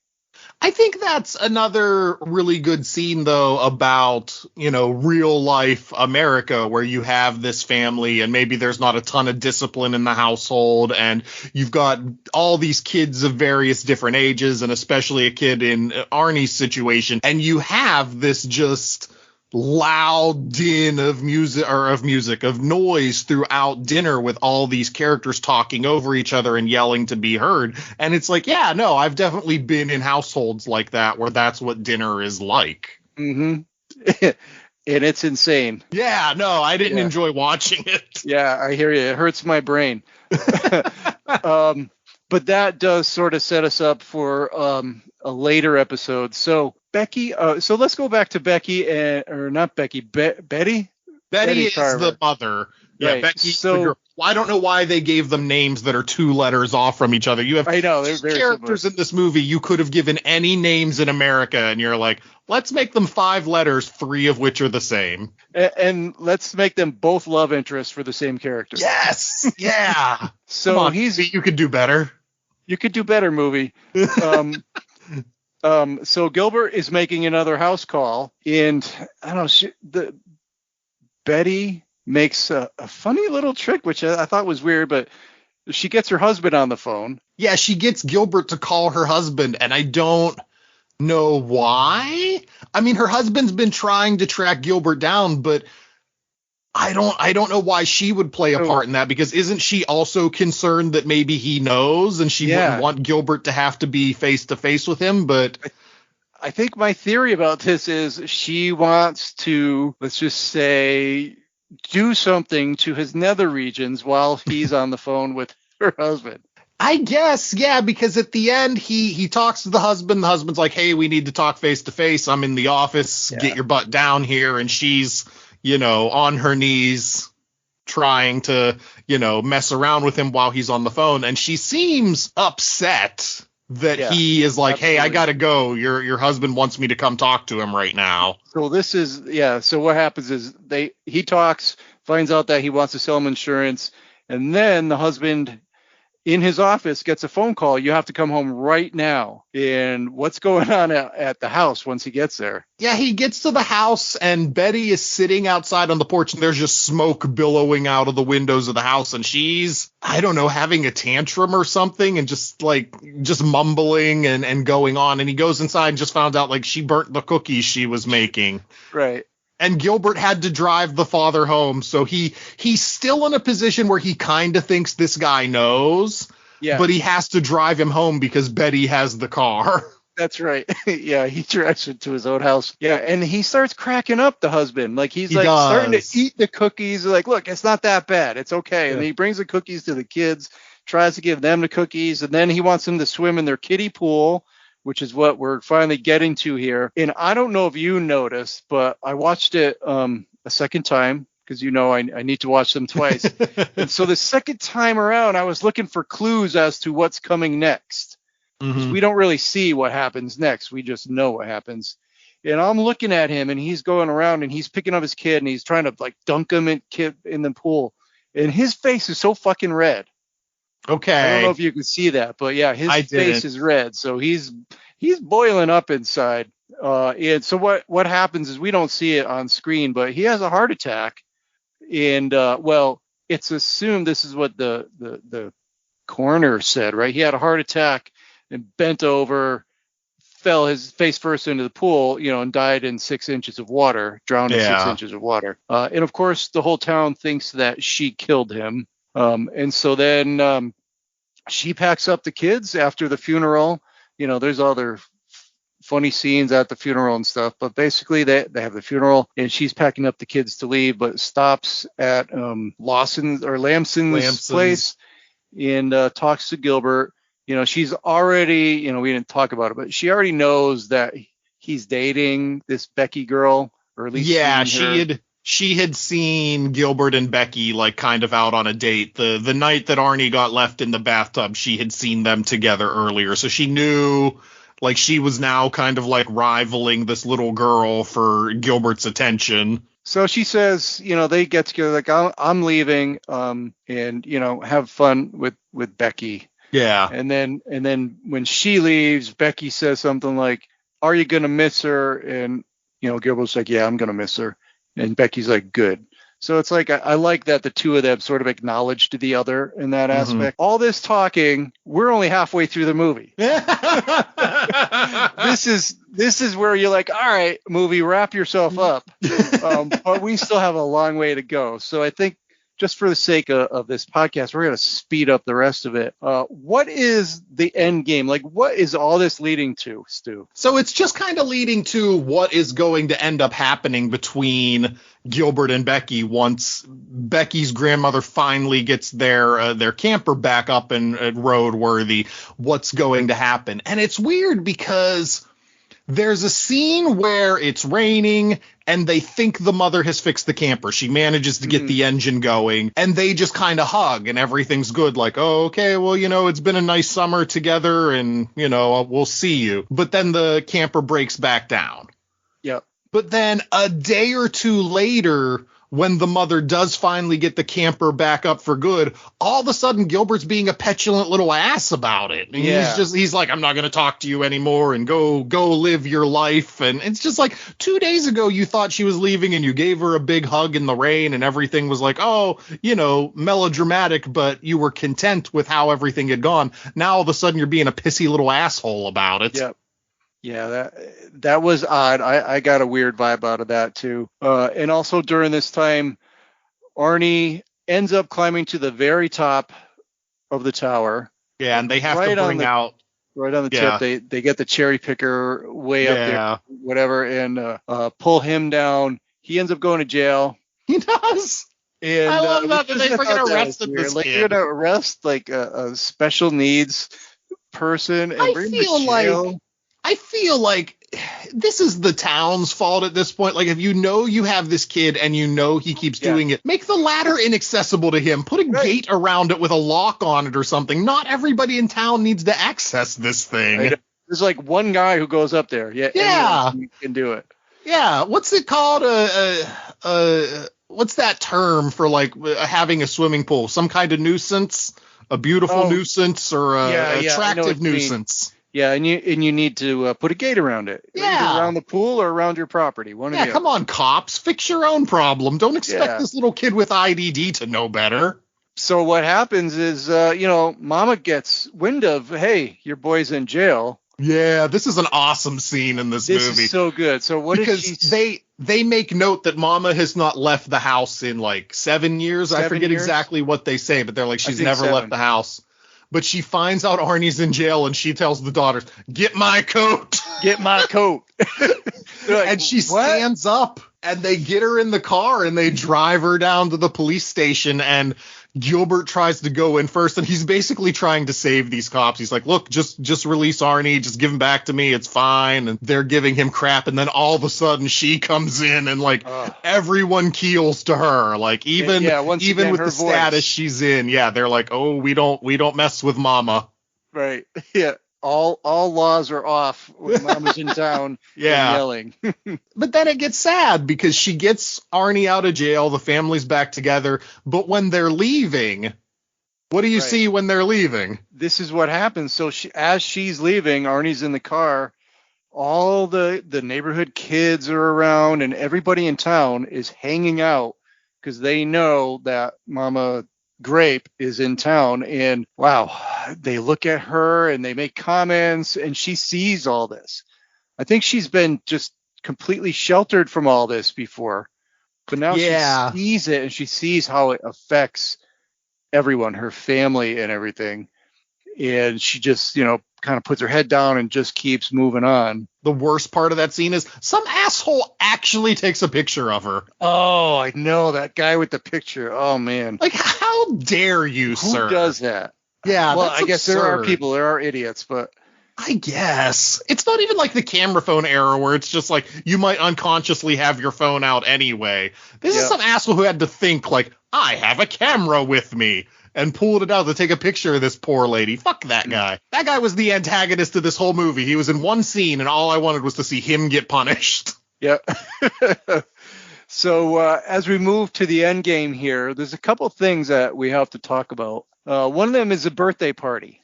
I think that's another really good scene, though, about, real life America, where you have this family and maybe there's not a ton of discipline in the household, and you've got all these kids of various different ages, and especially a kid in Arnie's situation, and you have this just loud din of noise throughout dinner with all these characters talking over each other and yelling to be heard. And it's like, yeah, no, I've definitely been in households like that where that's what dinner is like. Mm-hmm. And it's insane. Yeah, no, I didn't enjoy watching it. Yeah, I hear you. It hurts my brain. But that does sort of set us up for a later episode. So Becky, so let's go back to Becky, Betty. Betty is Carver. the mother. Yeah, right. Becky. So I don't know why they gave them names that are 2 letters off from each other. You have characters in this movie. You could have given any names in America, and you're like, let's make them 5 letters, 3 of which are the same. And let's make them both love interests for the same character. Yes. Yeah. So Come on, you could do better. You could do better, movie. So Gilbert is making another house call, and I don't know, Betty makes a funny little trick, which I thought was weird, but she gets her husband on the phone. Yeah, she gets Gilbert to call her husband, and I don't know why. I mean, her husband's been trying to track Gilbert down, but I don't know why she would play a part in that, because isn't she also concerned that maybe he knows and she wouldn't want Gilbert to have to be face to face with him? But I think my theory about this is she wants to, let's just say, do something to his nether regions while he's on the phone with her husband. I guess, yeah, because at the end he talks to the husband. The husband's like, hey, we need to talk face to face. I'm in the office. Yeah. Get your butt down here. And she's, on her knees trying to, mess around with him while he's on the phone. And she seems upset that he is like, absolutely. Hey, I got to go. Your husband wants me to come talk to him right now. So this is, so what happens is he talks, finds out that he wants to sell him insurance. And then the husband in his office gets a phone call. You have to come home right now. And what's going on at the house once he gets there? Yeah, he gets to the house and Betty is sitting outside on the porch and there's just smoke billowing out of the windows of the house. And she's, I don't know, having a tantrum or something and just mumbling and going on. And he goes inside and just found out she burnt the cookies she was making. Right. And Gilbert had to drive the father home. So he's still in a position where he kind of thinks this guy knows, but he has to drive him home because Betty has the car. That's right. Yeah, he drives it to his own house. Yeah, and he starts cracking up, the husband. He's starting to eat the cookies. Look, it's not that bad. It's okay. Yeah. And he brings the cookies to the kids, tries to give them the cookies, and then he wants them to swim in their kiddie pool, which is what we're finally getting to here. And I don't know if you noticed, but I watched it a second time because, I need to watch them twice. And so the second time around, I was looking for clues as to what's coming next. Mm-hmm. We don't really see what happens next. We just know what happens. And I'm looking at him and he's going around and he's picking up his kid and he's trying to dunk him in the pool. And his face is so fucking red. Okay. I don't know if you can see that, but yeah, his face is red. So he's boiling up inside. And so what happens is we don't see it on screen, but he has a heart attack. And it's assumed, this is what the coroner said, right? He had a heart attack and bent over, fell his face first into the pool, and died in 6 inches of water, drowned in 6 inches of water. And of course, the whole town thinks that she killed him. And so then she packs up the kids after the funeral. There's other funny scenes at the funeral and stuff, but basically they have the funeral and she's packing up the kids to leave, but stops at Lamson's place and talks to Gilbert. She's already, we didn't talk about it, but she already knows that he's dating this Becky girl, or at least she had seen Gilbert and Becky kind of out on a date. The night that Arnie got left in the bathtub, she had seen them together earlier. So she knew she was now kind of rivaling this little girl for Gilbert's attention. So she says, they get together I'm leaving and have fun with Becky. Yeah. And then when she leaves, Becky says something like, are you going to miss her? And Gilbert's like, yeah, I'm going to miss her. And Becky's like, good. So it's I like that the two of them sort of acknowledged the other in that aspect. All this talking, we're only halfway through the movie. This is where you're like, all right, movie, wrap yourself up. But we still have a long way to go. So I think just for the sake of this podcast, we're going to speed up the rest of it. What is the end game? What is all this leading to, Stu? So it's just kind of leading to what is going to end up happening between Gilbert and Becky once Becky's grandmother finally gets their camper back up and roadworthy. What's going to happen? And it's weird because there's a scene where it's raining and they think the mother has fixed the camper. She manages to get the engine going and they just kind of hug and everything's good. Oh, okay, well, it's been a nice summer together and, we'll see you. But then the camper breaks back down. Yep. But then a day or two later, when the mother does finally get the camper back up for good, all of a sudden Gilbert's being a petulant little ass about it. And he's like, I'm not going to talk to you anymore and go live your life. And it's just like 2 days ago, you thought she was leaving and you gave her a big hug in the rain and everything was like, oh, melodramatic, but you were content with how everything had gone. Now all of a sudden you're being a pissy little asshole about it. Yep. Yeah, that was odd. I got a weird vibe out of that too. And also during this time, Arnie ends up climbing to the very top of the tower. Yeah, and they have to bring out right on the tip. They get the cherry picker way up there, whatever, and pull him down. He ends up going to jail. He does. And I love that they freaking arrested this kid. You're gonna arrest like a special needs person and bring him to jail. I feel like this is the town's fault at this point. Like, if you have this kid and he keeps doing it, make the ladder inaccessible to him. Put a gate around it with a lock on it or something. Not everybody in town needs to access this thing. There's like one guy who goes up there. Yeah. Can do it. Yeah. What's it called? What's that term for like having a swimming pool? Some kind of nuisance? A beautiful nuisance or attractive nuisance? Yeah, and you need to put a gate around it. Yeah. Either around the pool or around your property. Come on, cops. Fix your own problem. Don't expect this little kid with IDD to know better. So what happens is, Mama gets wind of, hey, your boy's in jail. Yeah, this is an awesome scene in this movie. This is so good. So what is she... They make note that Mama has not left the house in like 7 years. I forget exactly what they say, but they're like, she's never left the house. But she finds out Arnie's in jail and she tells the daughters, get my coat. Get my coat. Like, and she stands up and they get her in the car and they drive her down to the police station and Gilbert tries to go in first and he's basically trying to save these cops. He's like, look, just release Arnie. Just give him back to me. It's fine. And they're giving him crap. And then all of a sudden she comes in and like everyone keels to her. Like even with the status she's in. Yeah. They're like, oh, we don't mess with Mama. Right. Yeah. All laws are off when Mama's in town yelling. But then it gets sad because she gets Arnie out of jail. The family's back together. But when they're leaving, what do you see when they're leaving? This is what happens. So as she's leaving, Arnie's in the car. All the neighborhood kids are around and everybody in town is hanging out because they know that Mama Grape is in town, and wow, they look at her and they make comments and she sees all this. I think she's been just completely sheltered from all this before, but now she sees it and she sees how it affects everyone, her family and everything. And she just, kind of puts her head down and just keeps moving on. The worst part of that scene is some asshole actually takes a picture of her. Oh, I know, that guy with the picture. Oh, man. Like, how dare you, sir? Who does that? Yeah, well, I guess absurd. There are idiots, but... I guess. It's not even like the camera phone era where it's just like you might unconsciously have your phone out anyway. This is some asshole who had to think like, I have a camera with me. And pulled it out to take a picture of this poor lady. Fuck that guy. That guy was the antagonist of this whole movie. He was in one scene, and all I wanted was to see him get punished. Yep. So as we move to the end game here, there's a couple things that we have to talk about. One of them is a birthday party.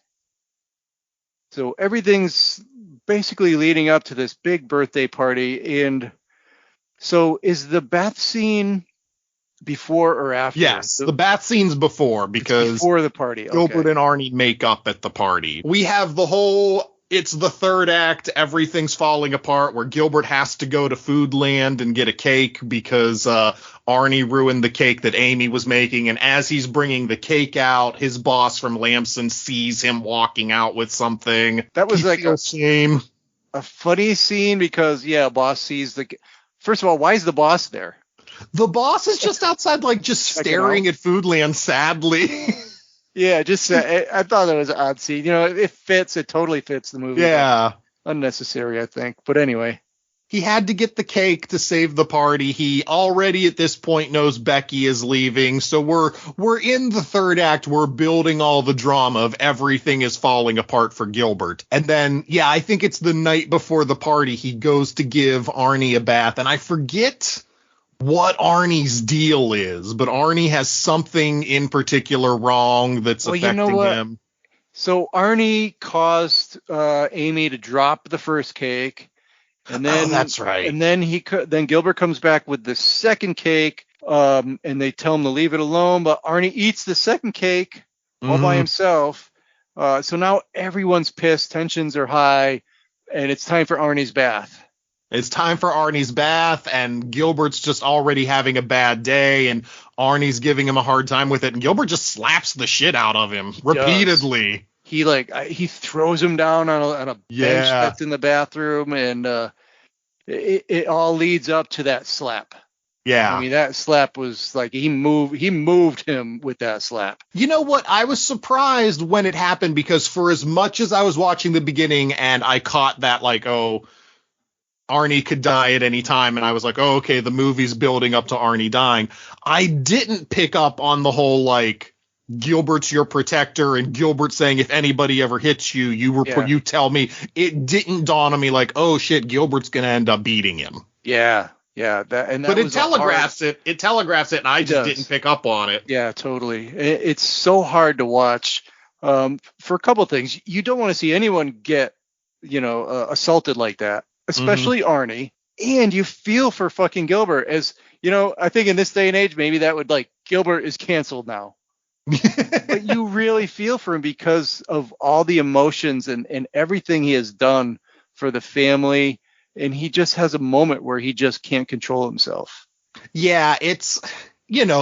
So everything's basically leading up to this big birthday party. And so is the bath scene before or after? Yes, the bath scene's before because before the party. Okay. Gilbert and Arnie make up at the party. We have the whole, it's the third act, everything's falling apart where Gilbert has to go to Foodland and get a cake because Arnie ruined the cake that Amy was making. And as he's bringing the cake out, his boss from Lamson sees him walking out with something. That was like a funny scene because, boss sees first of all, why is the boss there? The boss is just outside, like, just staring at Foodland sadly. Yeah, I thought that was an odd scene. It fits. It totally fits the movie. Yeah. Unnecessary, I think. But anyway. He had to get the cake to save the party. He already at this point knows Becky is leaving. So we're in the third act. We're building all the drama of everything is falling apart for Gilbert. And then, I think it's the night before the party. He goes to give Arnie a bath. And I forget what Arnie's deal is, but Arnie has something in particular wrong that's Well, affecting you know what? him. So Arnie caused Amy to drop the first cake, and then that's right. And then then Gilbert comes back with the second cake, and they tell him to leave it alone. But Arnie eats the second cake all by himself. So now everyone's pissed, tensions are high, and it's time for Arnie's bath. It's time for Arnie's bath, and Gilbert's just already having a bad day, and Arnie's giving him a hard time with it, and Gilbert just slaps the shit out of him repeatedly. He throws him down on a bench that's in the bathroom, and it all leads up to that slap. Yeah. I mean, that slap was like he moved him with that slap. You know what? I was surprised when it happened, because for as much as I was watching the beginning and I caught that, like, oh, Arnie could die at any time, and I was like, oh, okay, the movie's building up to Arnie dying, I didn't pick up on the whole, like, Gilbert's your protector, and Gilbert saying, if anybody ever hits you, you tell me. It didn't dawn on me like, oh shit, Gilbert's gonna end up beating him. Yeah. But it telegraphs it. It telegraphs it, and I just didn't pick up on it. Yeah, totally. It's so hard to watch for a couple of things. You don't want to see anyone get, assaulted like that, especially Arnie. And you feel for fucking Gilbert, as I think in this day and age, maybe that would Gilbert is canceled now. But you really feel for him because of all the emotions and everything he has done for the family. And he just has a moment where he just can't control himself. Yeah, it's,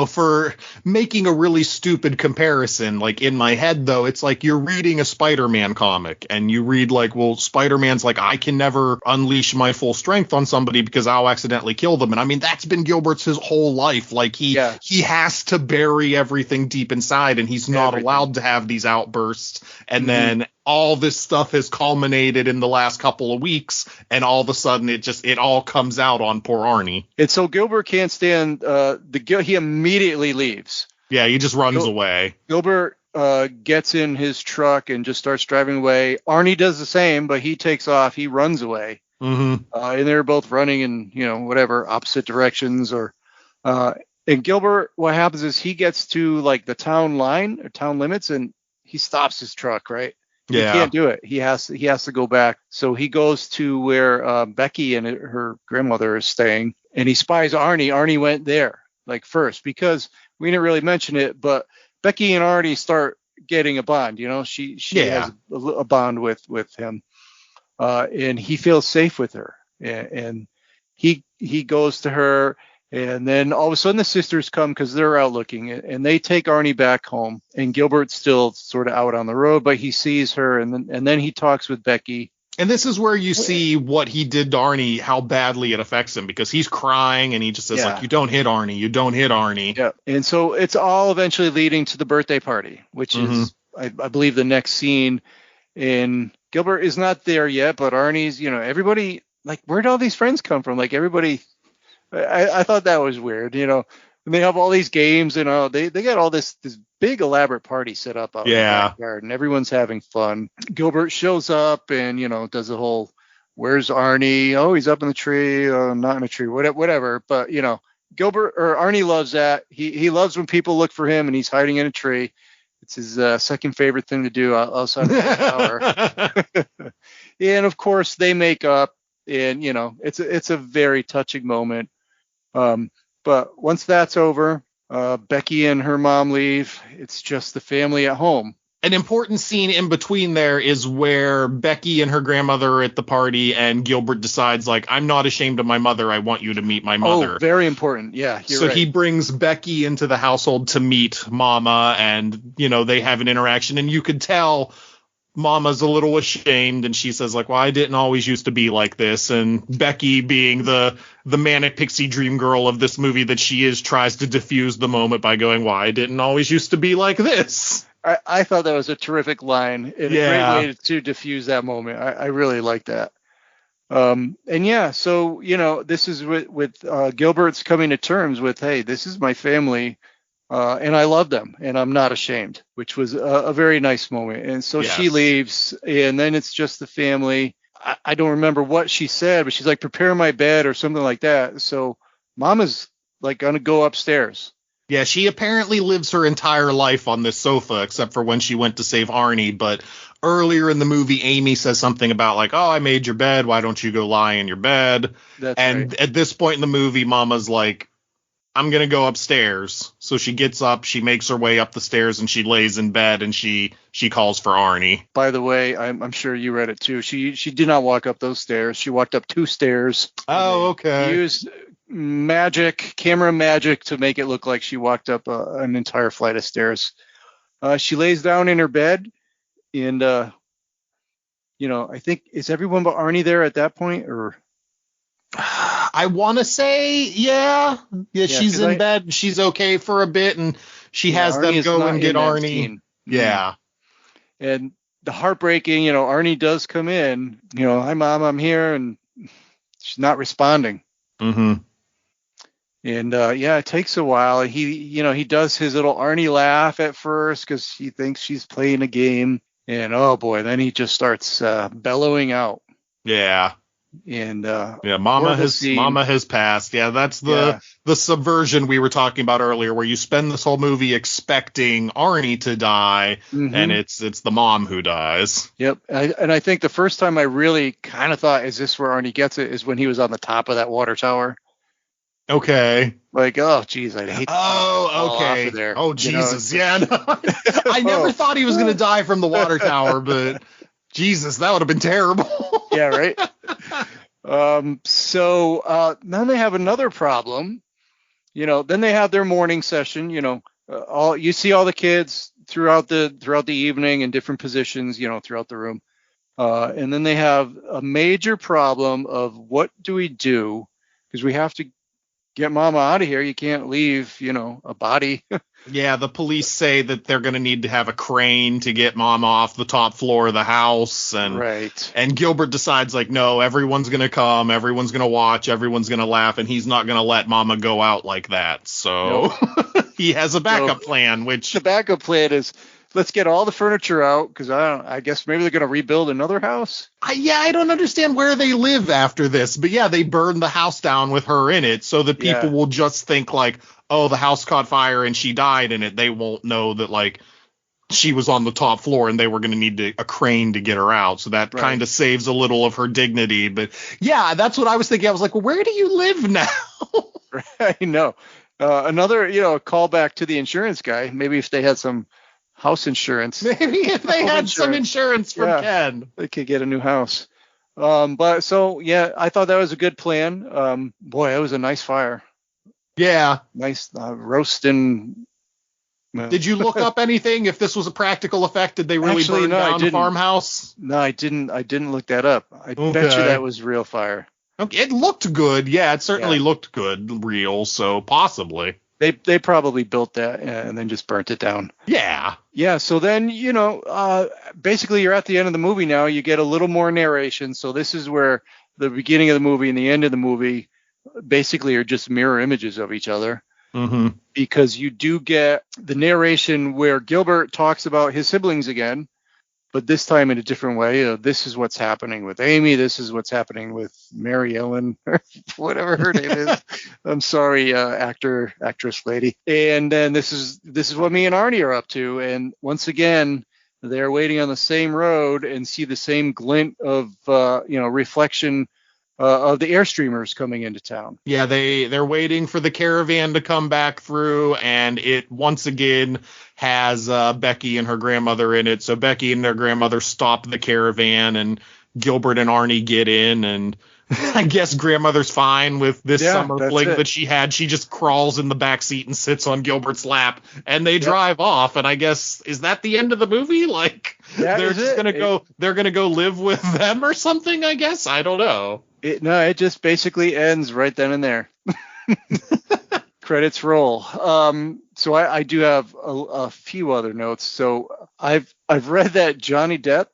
for making a really stupid comparison, like in my head, though, it's like you're reading a Spider-Man comic and you read well, Spider-Man's like, I can never unleash my full strength on somebody because I'll accidentally kill them. And I mean, that's been Gilbert's his whole life. Like he has to bury everything deep inside, and he's not allowed to have these outbursts. And then all this stuff has culminated in the last couple of weeks, and all of a sudden it all comes out on poor Arnie. And so Gilbert can't stand he immediately leaves. Yeah, he just runs away. Gilbert gets in his truck and just starts driving away. Arnie does the same, but he takes off. He runs away. And they're both running in, whatever, opposite directions. And Gilbert, what happens is he gets to the town line or town limits, and he stops his truck, right? Yeah. He can't do it. He has to go back. So he goes to where Becky and her grandmother is staying, and he spies Arnie. Arnie went there first, because we didn't really mention it, but Becky and Arnie start getting a bond. She has a bond with him, and he feels safe with her, and he goes to her. And then all of a sudden the sisters come because they're out looking, and they take Arnie back home. And Gilbert's still sort of out on the road, but he sees her, and then he talks with Becky. And this is where you see what he did to Arnie, how badly it affects him, because he's crying and he just says you don't hit Arnie, you don't hit Arnie. Yeah. And so it's all eventually leading to the birthday party, which is, I believe, the next scene. And Gilbert is not there yet, but Arnie's, everybody, where'd all these friends come from? Everybody. I thought that was weird, and they have all these games, and they got all this big elaborate party set up out in the backyard, and everyone's having fun. Gilbert shows up and does the whole, where's Arnie? Oh, he's up in the tree. Oh, not in a tree, whatever. But Gilbert or Arnie loves that. He loves when people look for him and he's hiding in a tree. It's his second favorite thing to do outside of the tower. And of course they make up, and it's a very touching moment. But once that's over, Becky and her mom leave. It's just the family at home. An important scene in between there is where Becky and her grandmother are at the party, and Gilbert decides, I'm not ashamed of my mother. I want you to meet my mother. Oh, very important. Yeah, you're right. So he brings Becky into the household to meet Mama, and, they have an interaction, and you could tell Mama's a little ashamed, and she says, well, I didn't always used to be like this. And Becky, being the manic pixie dream girl of this movie that she is, tries to diffuse the moment by going, well, I didn't always used to be like this. I thought that was a terrific line and a great way to diffuse that moment. I really like that. So, this is with Gilbert's coming to terms with, hey, this is my family. And I love them, and I'm not ashamed, which was a very nice moment. And so she leaves, and then it's just the family. I don't remember what she said, but she's like, prepare my bed or something like that. So Mama's like going to go upstairs. Yeah, she apparently lives her entire life on this sofa, except for when she went to save Arnie. But earlier in the movie, Amy says something about like, "Oh, I made your bed. Why don't you go lie in your bed?" And at this point in the movie, Mama's like, "I'm going to go upstairs." So she gets up, she makes her way up the stairs, and she lays in bed, and she calls for Arnie. By the way, I'm sure you read it too. She did not walk up those stairs. She walked up 2 stairs. Oh, okay. Used camera magic to make it look like she walked up an entire flight of stairs. She lays down in her bed, and I think, is everyone but Arnie there at that point, or? I want to say, yeah, she's in bed. She's okay for a bit, and she has Arnie them go and get Arnie. Scene. Yeah. And the heartbreaking, Arnie does come in, "Hi, Mom, I'm here," and she's not responding. Mm-hmm. And it takes a while. He does his little Arnie laugh at first because he thinks she's playing a game, and oh boy, then he just starts bellowing out. Yeah. And Mama has passed. Yeah, that's the subversion we were talking about earlier, where you spend this whole movie expecting Arnie to die, and it's the mom who dies. Yep. I think the first time I really kind of thought, is this where Arnie gets it, is when he was on the top of that water tower. Okay. Like, oh, geez, I'd hate to fall okay. off of there. Oh, Jesus. Yeah. No, I never thought he was going to die from the water tower, but Jesus, that would have been terrible. Yeah, right. So now they have another problem. Then they have their morning session. You see all the kids throughout the evening in different positions, throughout the room. And then they have a major problem of what do we do? Because we have to get Mama out of here. You can't leave, a body. Yeah, the police say that they're going to need to have a crane to get Mama off the top floor of the house. And Gilbert decides, like, no, everyone's going to come, everyone's going to watch, everyone's going to laugh, and he's not going to let Mama go out like that. So he has a backup plan, which... The backup plan is, let's get all the furniture out, because I guess maybe they're going to rebuild another house. I don't understand where they live after this, but yeah, they burn the house down with her in it, so that people will just think like, oh, the house caught fire and she died in it. They won't know that like she was on the top floor and they were going to need a crane to get her out. So that kind of saves a little of her dignity. But yeah, that's what I was thinking. I was like, well, where do you live now? I know. Another, callback to the insurance guy. Maybe if they had some house insurance. Maybe if they had some insurance from Ken, they could get a new house. I thought that was a good plan. Boy, it was a nice fire. Yeah. Nice roasting. Did you look up anything? If this was a practical effect, did they really burn down the farmhouse? No, I didn't look that up. I bet you that was real fire. Okay, it looked good. Yeah, it certainly looked good, real. So possibly. They probably built that and then just burnt it down. Yeah. Yeah. So then, basically you're at the end of the movie now. You get a little more narration. So this is where the beginning of the movie and the end of the movie basically are just mirror images of each other. Mm-hmm. Because you do get the narration where Gilbert talks about his siblings again, but this time in a different way. This is what's happening with Amy. This is what's happening with Mary Ellen, whatever her name is. I'm sorry, actress lady. And then this is what me and Arnie are up to. And once again, they're waiting on the same road and see the same glint of reflection of the Airstreamers coming into town. Yeah, they're waiting for the caravan to come back through, and it once again has Becky and her grandmother in it. So Becky and their grandmother stop the caravan, and Gilbert and Arnie get in, and I guess grandmother's fine with this summer fling that she had. She just crawls in the back seat and sits on Gilbert's lap, and they drive off. And I guess, is that the end of the movie? Like, they're just gonna go. They're gonna go live with them or something. I guess, I don't know. It just basically ends right then and there. Credits roll. So I do have a few other notes. So I've read that Johnny Depp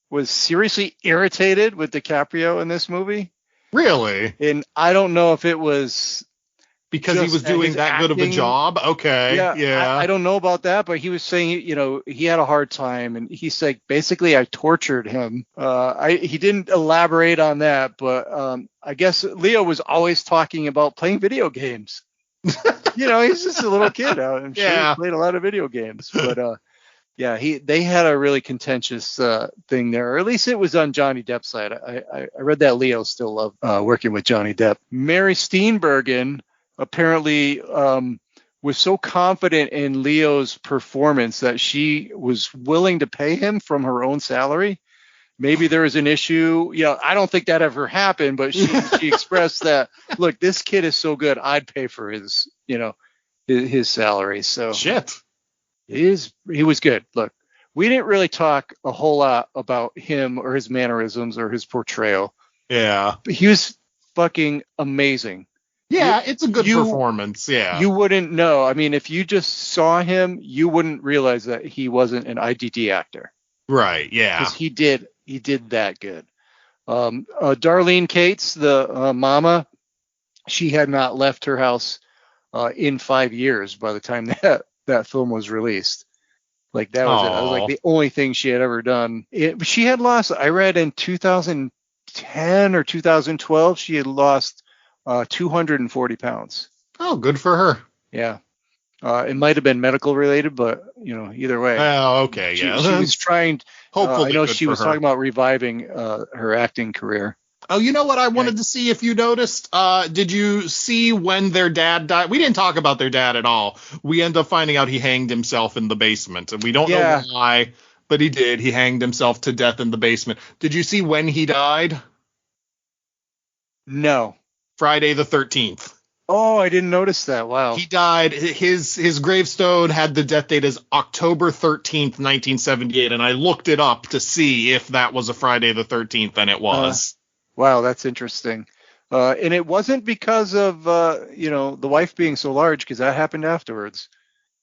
was seriously irritated with DiCaprio in this movie. Really? And I don't know if it was because he was doing that good of a job. Okay. Yeah. I don't know about that, but he was saying, he had a hard time, and he's like, basically I tortured him. He didn't elaborate on that, but I guess Leo was always talking about playing video games. He's just a little kid out. I'm sure he played a lot of video games, but they had a really contentious thing there, or at least it was on Johnny Depp's side. I read that Leo still loved working with Johnny Depp. Mary Steenburgen apparently was so confident in Leo's performance that she was willing to pay him from her own salary. Maybe there was an issue. I don't think that ever happened, but she expressed that, look, this kid is so good, I'd pay for his salary. So shit. He was good. Look, we didn't really talk a whole lot about him or his mannerisms or his portrayal. Yeah. But he was fucking amazing. Yeah, it's a good performance. Yeah. You wouldn't know. I mean, if you just saw him, you wouldn't realize that he wasn't an IDD actor. Right. Yeah. Because he did that good. Darlene Cates, the mama, she had not left her house in 5 years by the time that film was released. Like that was it. That was like the only thing she had ever done. She had lost, I read in 2010 or 2012, she had lost 240 pounds. Oh, good for her. Yeah. It might have been medical related, but either way. Oh, okay. She was trying. Hopefully, I know she was talking about reviving her acting career. Oh, you know what? I wanted to see if you noticed. Did you see when their dad died? We didn't talk about their dad at all. We end up finding out he hanged himself in the basement, and we don't know why, but he did. He hanged himself to death in the basement. Did you see when he died? No. Friday the 13th. Oh, I didn't notice that. Wow. He died. His gravestone had the death date as October 13th, 1978, and I looked it up to see if that was a Friday the 13th, and it was. Wow, that's interesting. And it wasn't because of the wife being so large, because that happened afterwards.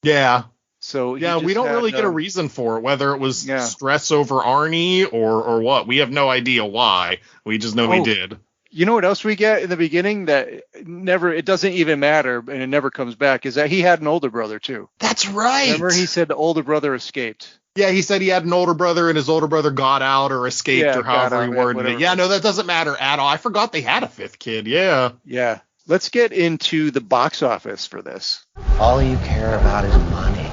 Yeah. So we don't really get a reason for it, whether it was stress over Arnie or what. We have no idea why. We just know he did. You know what else we get in the beginning that it doesn't even matter and it never comes back, is that he had an older brother too. That's right. Remember he said the older brother escaped. Yeah, he said he had an older brother and his older brother got out or escaped or however he worded it. Yeah, no, that doesn't matter at all. I forgot they had a fifth kid. Yeah. Yeah. Let's get into the box office for this. All you care about is money.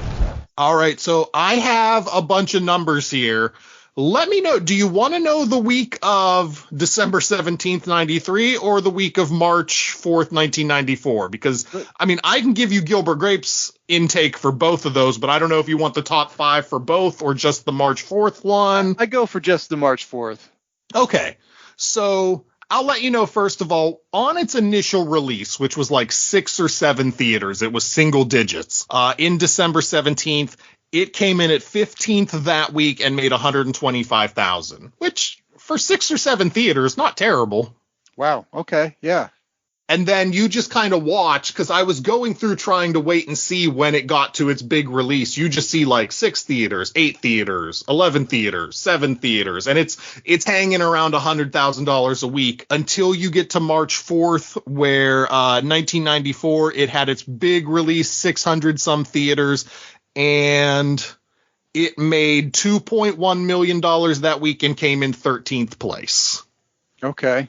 All right, so I have a bunch of numbers here. Let me know, do you want to know the week of December 17th, 93 or the week of March 4th, 1994? Because, I mean, I can give you Gilbert Grape's intake for both of those, but I don't know if you want the top 5 for both or just the March 4th one. I go for just the March 4th. Okay, so I'll let you know, first of all, on its initial release, which was like 6 or 7 theaters, it was single digits, in December 17th, it came in at 15th that week and made $125,000, which for 6 or 7 theaters, not terrible. Wow. Okay. Yeah. And then you just kind of watch, because I was going through trying to wait and see when it got to its big release. You just see like 6 theaters, 8 theaters, 11 theaters, 7 theaters, and it's hanging around $100,000 a week until you get to March 4th, where 1994 it had its big release, 600 some theaters. And it made $2.1 million that week and came in 13th place. Okay.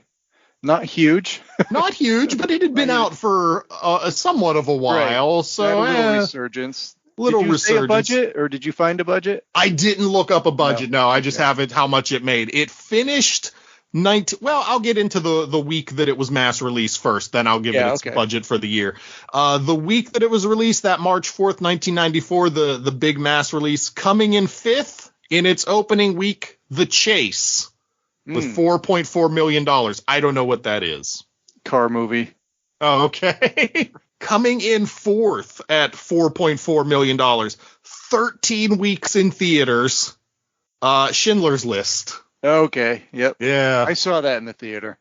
Not huge. Not huge, but it had been out for somewhat of a while. Right. So a little resurgence. Little did you resurgence. say a budget, or did you find a budget? I didn't look up a budget. No, I just have it how much it made. It finished I'll get into the week that it was mass released first, then I'll give it its budget for the year. The week that it was released, that March 4th, 1994, the big mass release, coming in 5th in its opening week, The Chase, with $4.4 million. I don't know what that is. Car movie. Oh, okay. Coming in 4th at $4.4 million. 13 weeks in theaters. Schindler's List. Okay. Yep. Yeah. I saw that in the theater.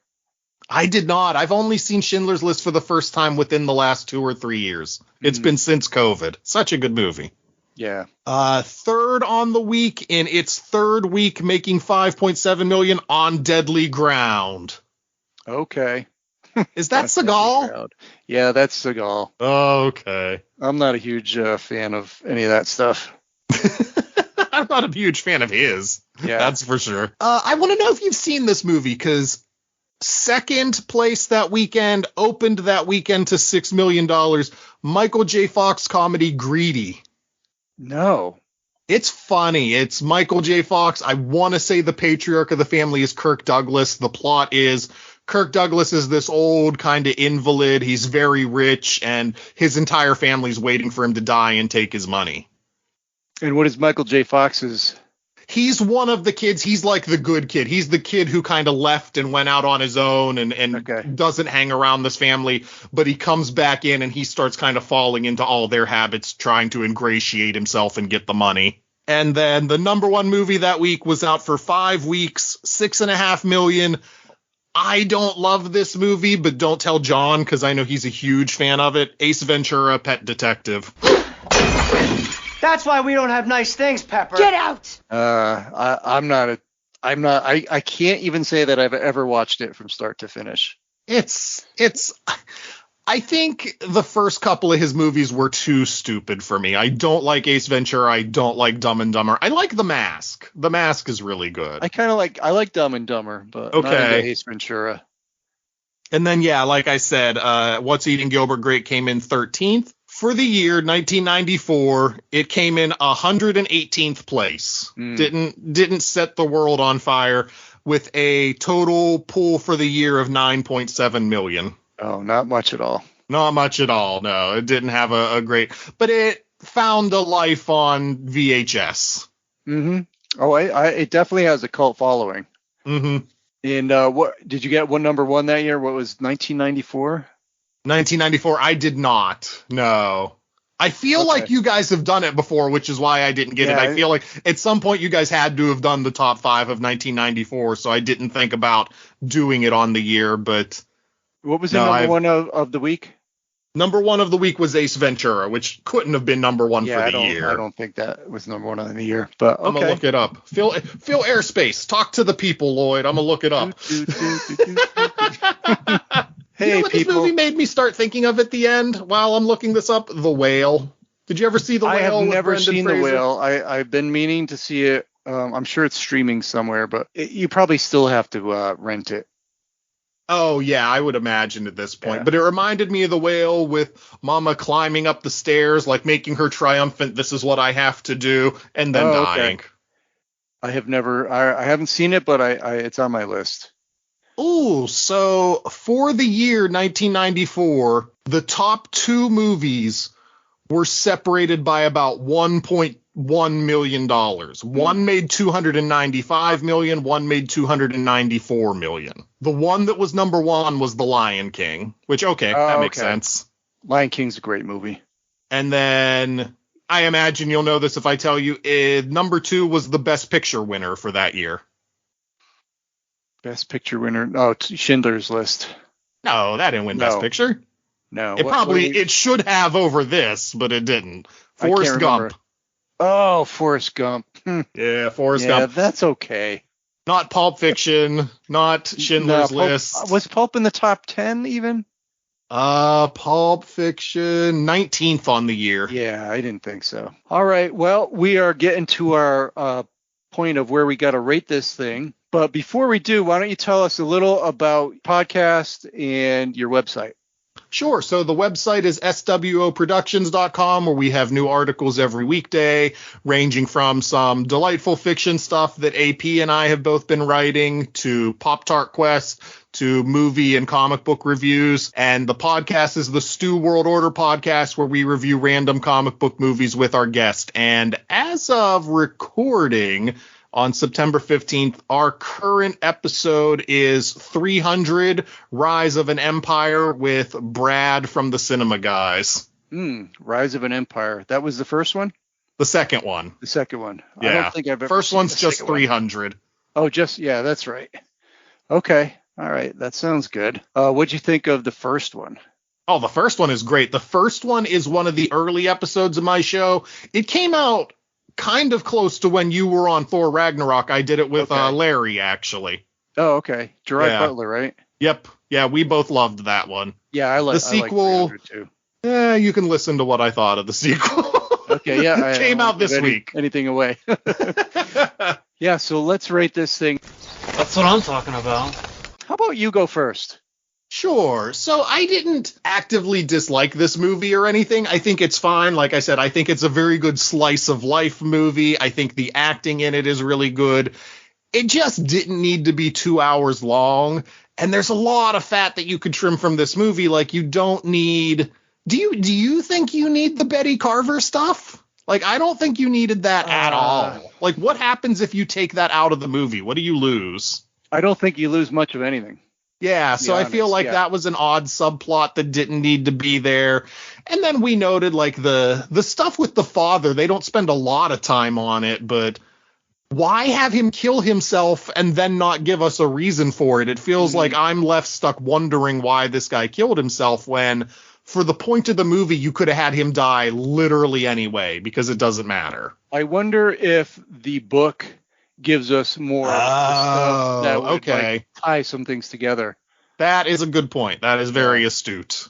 I did not. I've only seen Schindler's List for the first time within the last 2 or 3 years. It's been since COVID. Such a good movie. Yeah. Third on the week, in its third week, making $5.7 million, On Deadly Ground. Okay. Is that Seagal? Yeah, that's Seagal. Okay. I'm not a huge fan of any of that stuff. I'm not a huge fan of his. Yeah. That's for sure. I want to know if you've seen this movie, because second place that weekend, opened that weekend to $6 million. Michael J. Fox comedy Greedy. No. It's funny. It's Michael J. Fox. I want to say the patriarch of the family is Kirk Douglas. The plot is Kirk Douglas is this old kind of invalid. He's very rich, and his entire family's waiting for him to die and take his money. And what is Michael J. Fox's? He's one of the kids. He's like the good kid. He's the kid who kind of left and went out on his own and doesn't hang around this family. But he comes back in and he starts kind of falling into all their habits, trying to ingratiate himself and get the money. And then the number one movie that week was out for 5 weeks, $6.5 million. I don't love this movie, but don't tell John because I know he's a huge fan of it. Ace Ventura, Pet Detective. That's why we don't have nice things, Pepper. Get out! I can't even say that I've ever watched it from start to finish. I think the first couple of his movies were too stupid for me. I don't like Ace Ventura. I don't like Dumb and Dumber. I like The Mask. The Mask is really good. I like Dumb and Dumber, but not into Ace Ventura. And then, yeah, like I said, What's Eating Gilbert Grape came in 13th. For the year 1994, it came in 118th place. Didn't set the world on fire with a total pool for the year of 9.7 million. Oh, not much at all. Not much at all. No, it didn't have a great, but it found a life on VHS. Mm-hmm. Oh, it definitely has a cult following. Mm-hmm. And what did you get? One number one that year? What was 1994? 1994, I did not. No. I feel like you guys have done it before, which is why I didn't get it. I feel like at some point you guys had to have done the top 5 of 1994, so I didn't think about doing it on the year, but... What was the number one of the week? Number one of the week was Ace Ventura, which couldn't have been number one for the year. I don't think that was number one of the year, but okay. I'm going to look it up. Fill airspace. Talk to the people, Lloyd. I'm going to look it up. Hey, you know what people. This movie made me start thinking of at the end while I'm looking this up? The Whale. Did you ever see The Whale? I have never seen Fraser? The Whale. I've been meaning to see it. I'm sure it's streaming somewhere, but you probably still have to rent it. Oh, yeah, I would imagine at this point. Yeah. But it reminded me of The Whale with Mama climbing up the stairs, like making her triumphant, this is what I have to do, and then dying. Okay. I haven't seen it, but it's on my list. Ooh, so for the year 1994, the top 2 movies were separated by about $1.1 million. One made $295 million, one made $294 million. The one that was number one was The Lion King, which, that makes sense. Lion King's a great movie. And then I imagine you'll know this if I tell you, number 2 was the Best Picture winner for that year. Best Picture winner? Oh, Schindler's List. No, that didn't win Best Picture. No. It should have over this, but it didn't. Forrest Gump. Oh, Forrest Gump. Yeah, Forrest Gump. Yeah, that's okay. Not Pulp Fiction, not Schindler's List. Was Pulp in the top 10 even? Pulp Fiction, 19th on the year. Yeah, I didn't think so. All right, well, we are getting to our point of where we got to rate this thing. But before we do, why don't you tell us a little about podcast and your website? Sure. So the website is swoproductions.com, where we have new articles every weekday, ranging from some delightful fiction stuff that AP and I have both been writing to Pop-Tart Quest to movie and comic book reviews. And the podcast is the Stu World Order podcast, where we review random comic book movies with our guest. And as of recording on September 15th, our current episode is 300, Rise of an Empire, with Brad from the Cinema Guys. Rise of an Empire. That was the first one? The second one. The second one. Yeah. I don't think I've ever First seen one's the just second 300. One. Oh, that's right. Okay. All right. That sounds good. What'd you think of the first one? Oh, the first one is great. The first one is one of the early episodes of my show. It came out kind of close to when you were on Thor Ragnarok. I did it with Larry, actually. Oh, okay. Gerard Butler, right? Yep. Yeah, we both loved that one. Yeah, I like the sequel. Too. Yeah, you can listen to what I thought of the sequel. Okay, yeah. It came out this week. Anything away. Yeah, so let's rate this thing. That's what I'm talking about. how about you go first? Sure. So I didn't actively dislike this movie or anything. I think it's fine. Like I said, I think it's a very good slice of life movie. I think the acting in it is really good. It just didn't need to be 2 hours long. And there's a lot of fat that you could trim from this movie. Like, you don't need... Do you think you need the Betty Carver stuff? Like, I don't think you needed that at all. Like, what happens if you take that out of the movie? What do you lose? I don't think you lose much of anything. Yeah, so I feel like that was an odd subplot that didn't need to be there. And then we noted, like, the stuff with the father, they don't spend a lot of time on it, but why have him kill himself and then not give us a reason for it? It feels like I'm left stuck wondering why this guy killed himself when, for the point of the movie, you could have had him die literally anyway, because it doesn't matter. I wonder if the book gives us more stuff that would like, tie some things together. That is a good point. That is very astute.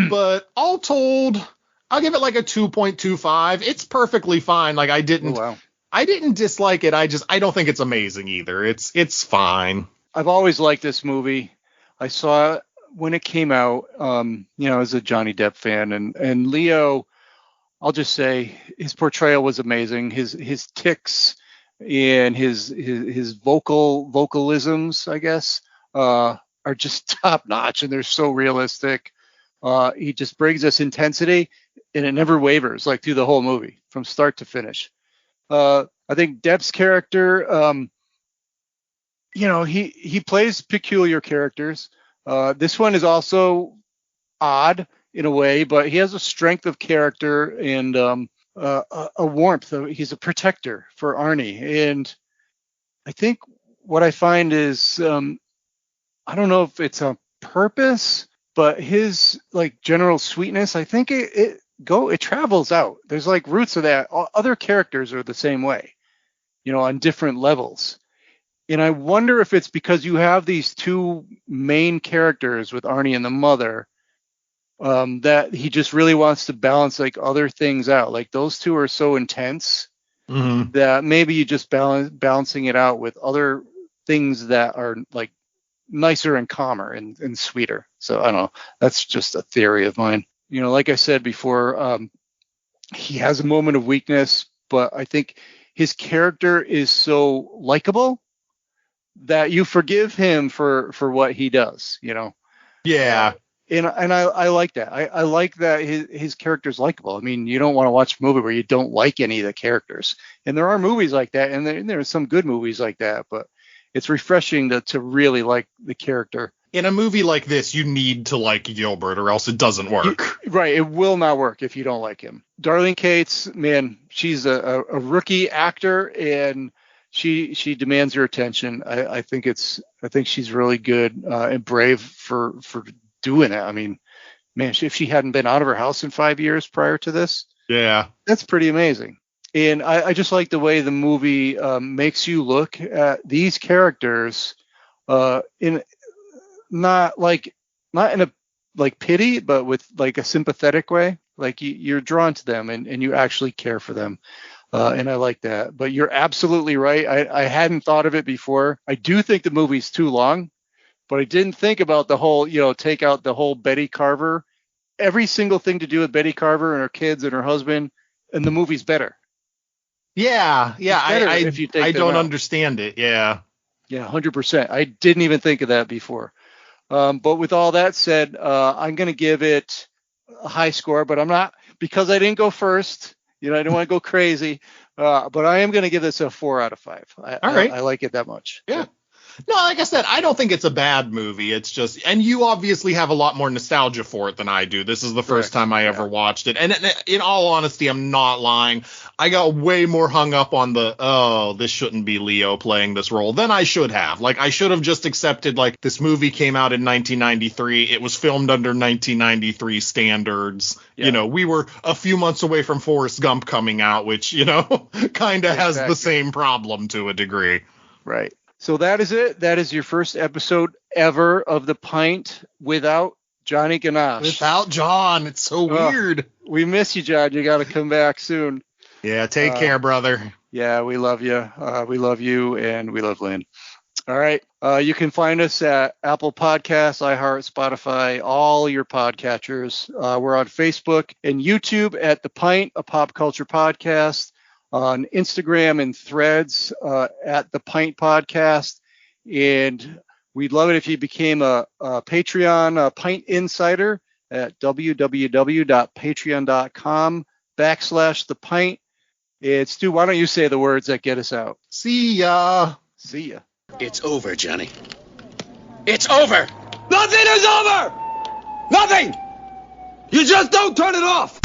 But all told, I'll give it like a 2.25. It's perfectly fine. Like, I didn't dislike it. I don't think it's amazing either. It's fine. I've always liked this movie. I saw it when it came out, as a Johnny Depp fan, and Leo, I'll just say his portrayal was amazing. His tics and his vocalisms, I guess, are just top notch, and they're so realistic. He just brings us intensity, and it never wavers, like through the whole movie from start to finish. I think Depp's character, he plays peculiar characters. This one is also odd in a way, but he has a strength of character and a warmth. He's a protector for Arnie. And I think what I find is, I don't know if it's on purpose, but his like general sweetness, I think it travels out. There's like roots of that. Other characters are the same way, on different levels. And I wonder if it's because you have these two main characters with Arnie and the mother, that he just really wants to balance like other things out. Like those two are so intense that maybe you just balancing it out with other things that are like nicer and calmer and sweeter. So I don't know. That's just a theory of mine. Like I said before, he has a moment of weakness, but I think his character is so likable that you forgive him for what he does, Yeah. And I like that. I like that his character's likable. I mean, you don't want to watch a movie where you don't like any of the characters. And there are movies like that, and there are some good movies like that, but it's refreshing to really like the character. In a movie like this, you need to like Gilbert or else it doesn't work. Right. It will not work if you don't like him. Darlene Cates, man, she's a rookie actor, and she demands your attention. I think she's really good and brave for doing it. I mean, man, if she hadn't been out of her house in 5 years prior to this, that's pretty amazing. And I just like the way the movie makes you look at these characters in not in a like pity, but with like a sympathetic way. Like you're drawn to them and you actually care for them. And I like that. But you're absolutely right. I hadn't thought of it before. I do think the movie's too long, but I didn't think about the whole, take out the whole Betty Carver, every single thing to do with Betty Carver and her kids and her husband, and the movie's better. Yeah. I don't understand it. Yeah. Yeah, 100%. I didn't even think of that before. But with all that said, I'm going to give it a high score, but I'm not, because I didn't go first. I don't want to go crazy, but I am going to give this a 4 out of 5. All right. I like it that much. Yeah. So. No, like I said, I don't think it's a bad movie. It's just, and you obviously have a lot more nostalgia for it than I do. This is the first time I ever watched it. And in all honesty, I'm not lying. I got way more hung up on this shouldn't be Leo playing this role than I should have. Like, I should have just accepted, like, this movie came out in 1993. It was filmed under 1993 standards. Yeah. We were a few months away from Forrest Gump coming out, which, kind of has the same problem to a degree. Right. So that is it. That is your first episode ever of The Pint without Johnny Ganache. Without John. It's so weird. We miss you, John. You got to come back soon. Yeah, take care, brother. Yeah, we love you. We love you, and we love Lynn. All right. You can find us at Apple Podcasts, iHeart, Spotify, all your podcatchers. We're on Facebook and YouTube at The Pint, a pop culture podcast. On Instagram and Threads at The Pint Podcast. And we'd love it if you became a Patreon Pint Insider at www.patreon.com/The Pint. And Stu, why don't you say the words that get us out? See ya. See ya. It's over, Johnny. It's over! Nothing is over! Nothing! You just don't turn it off!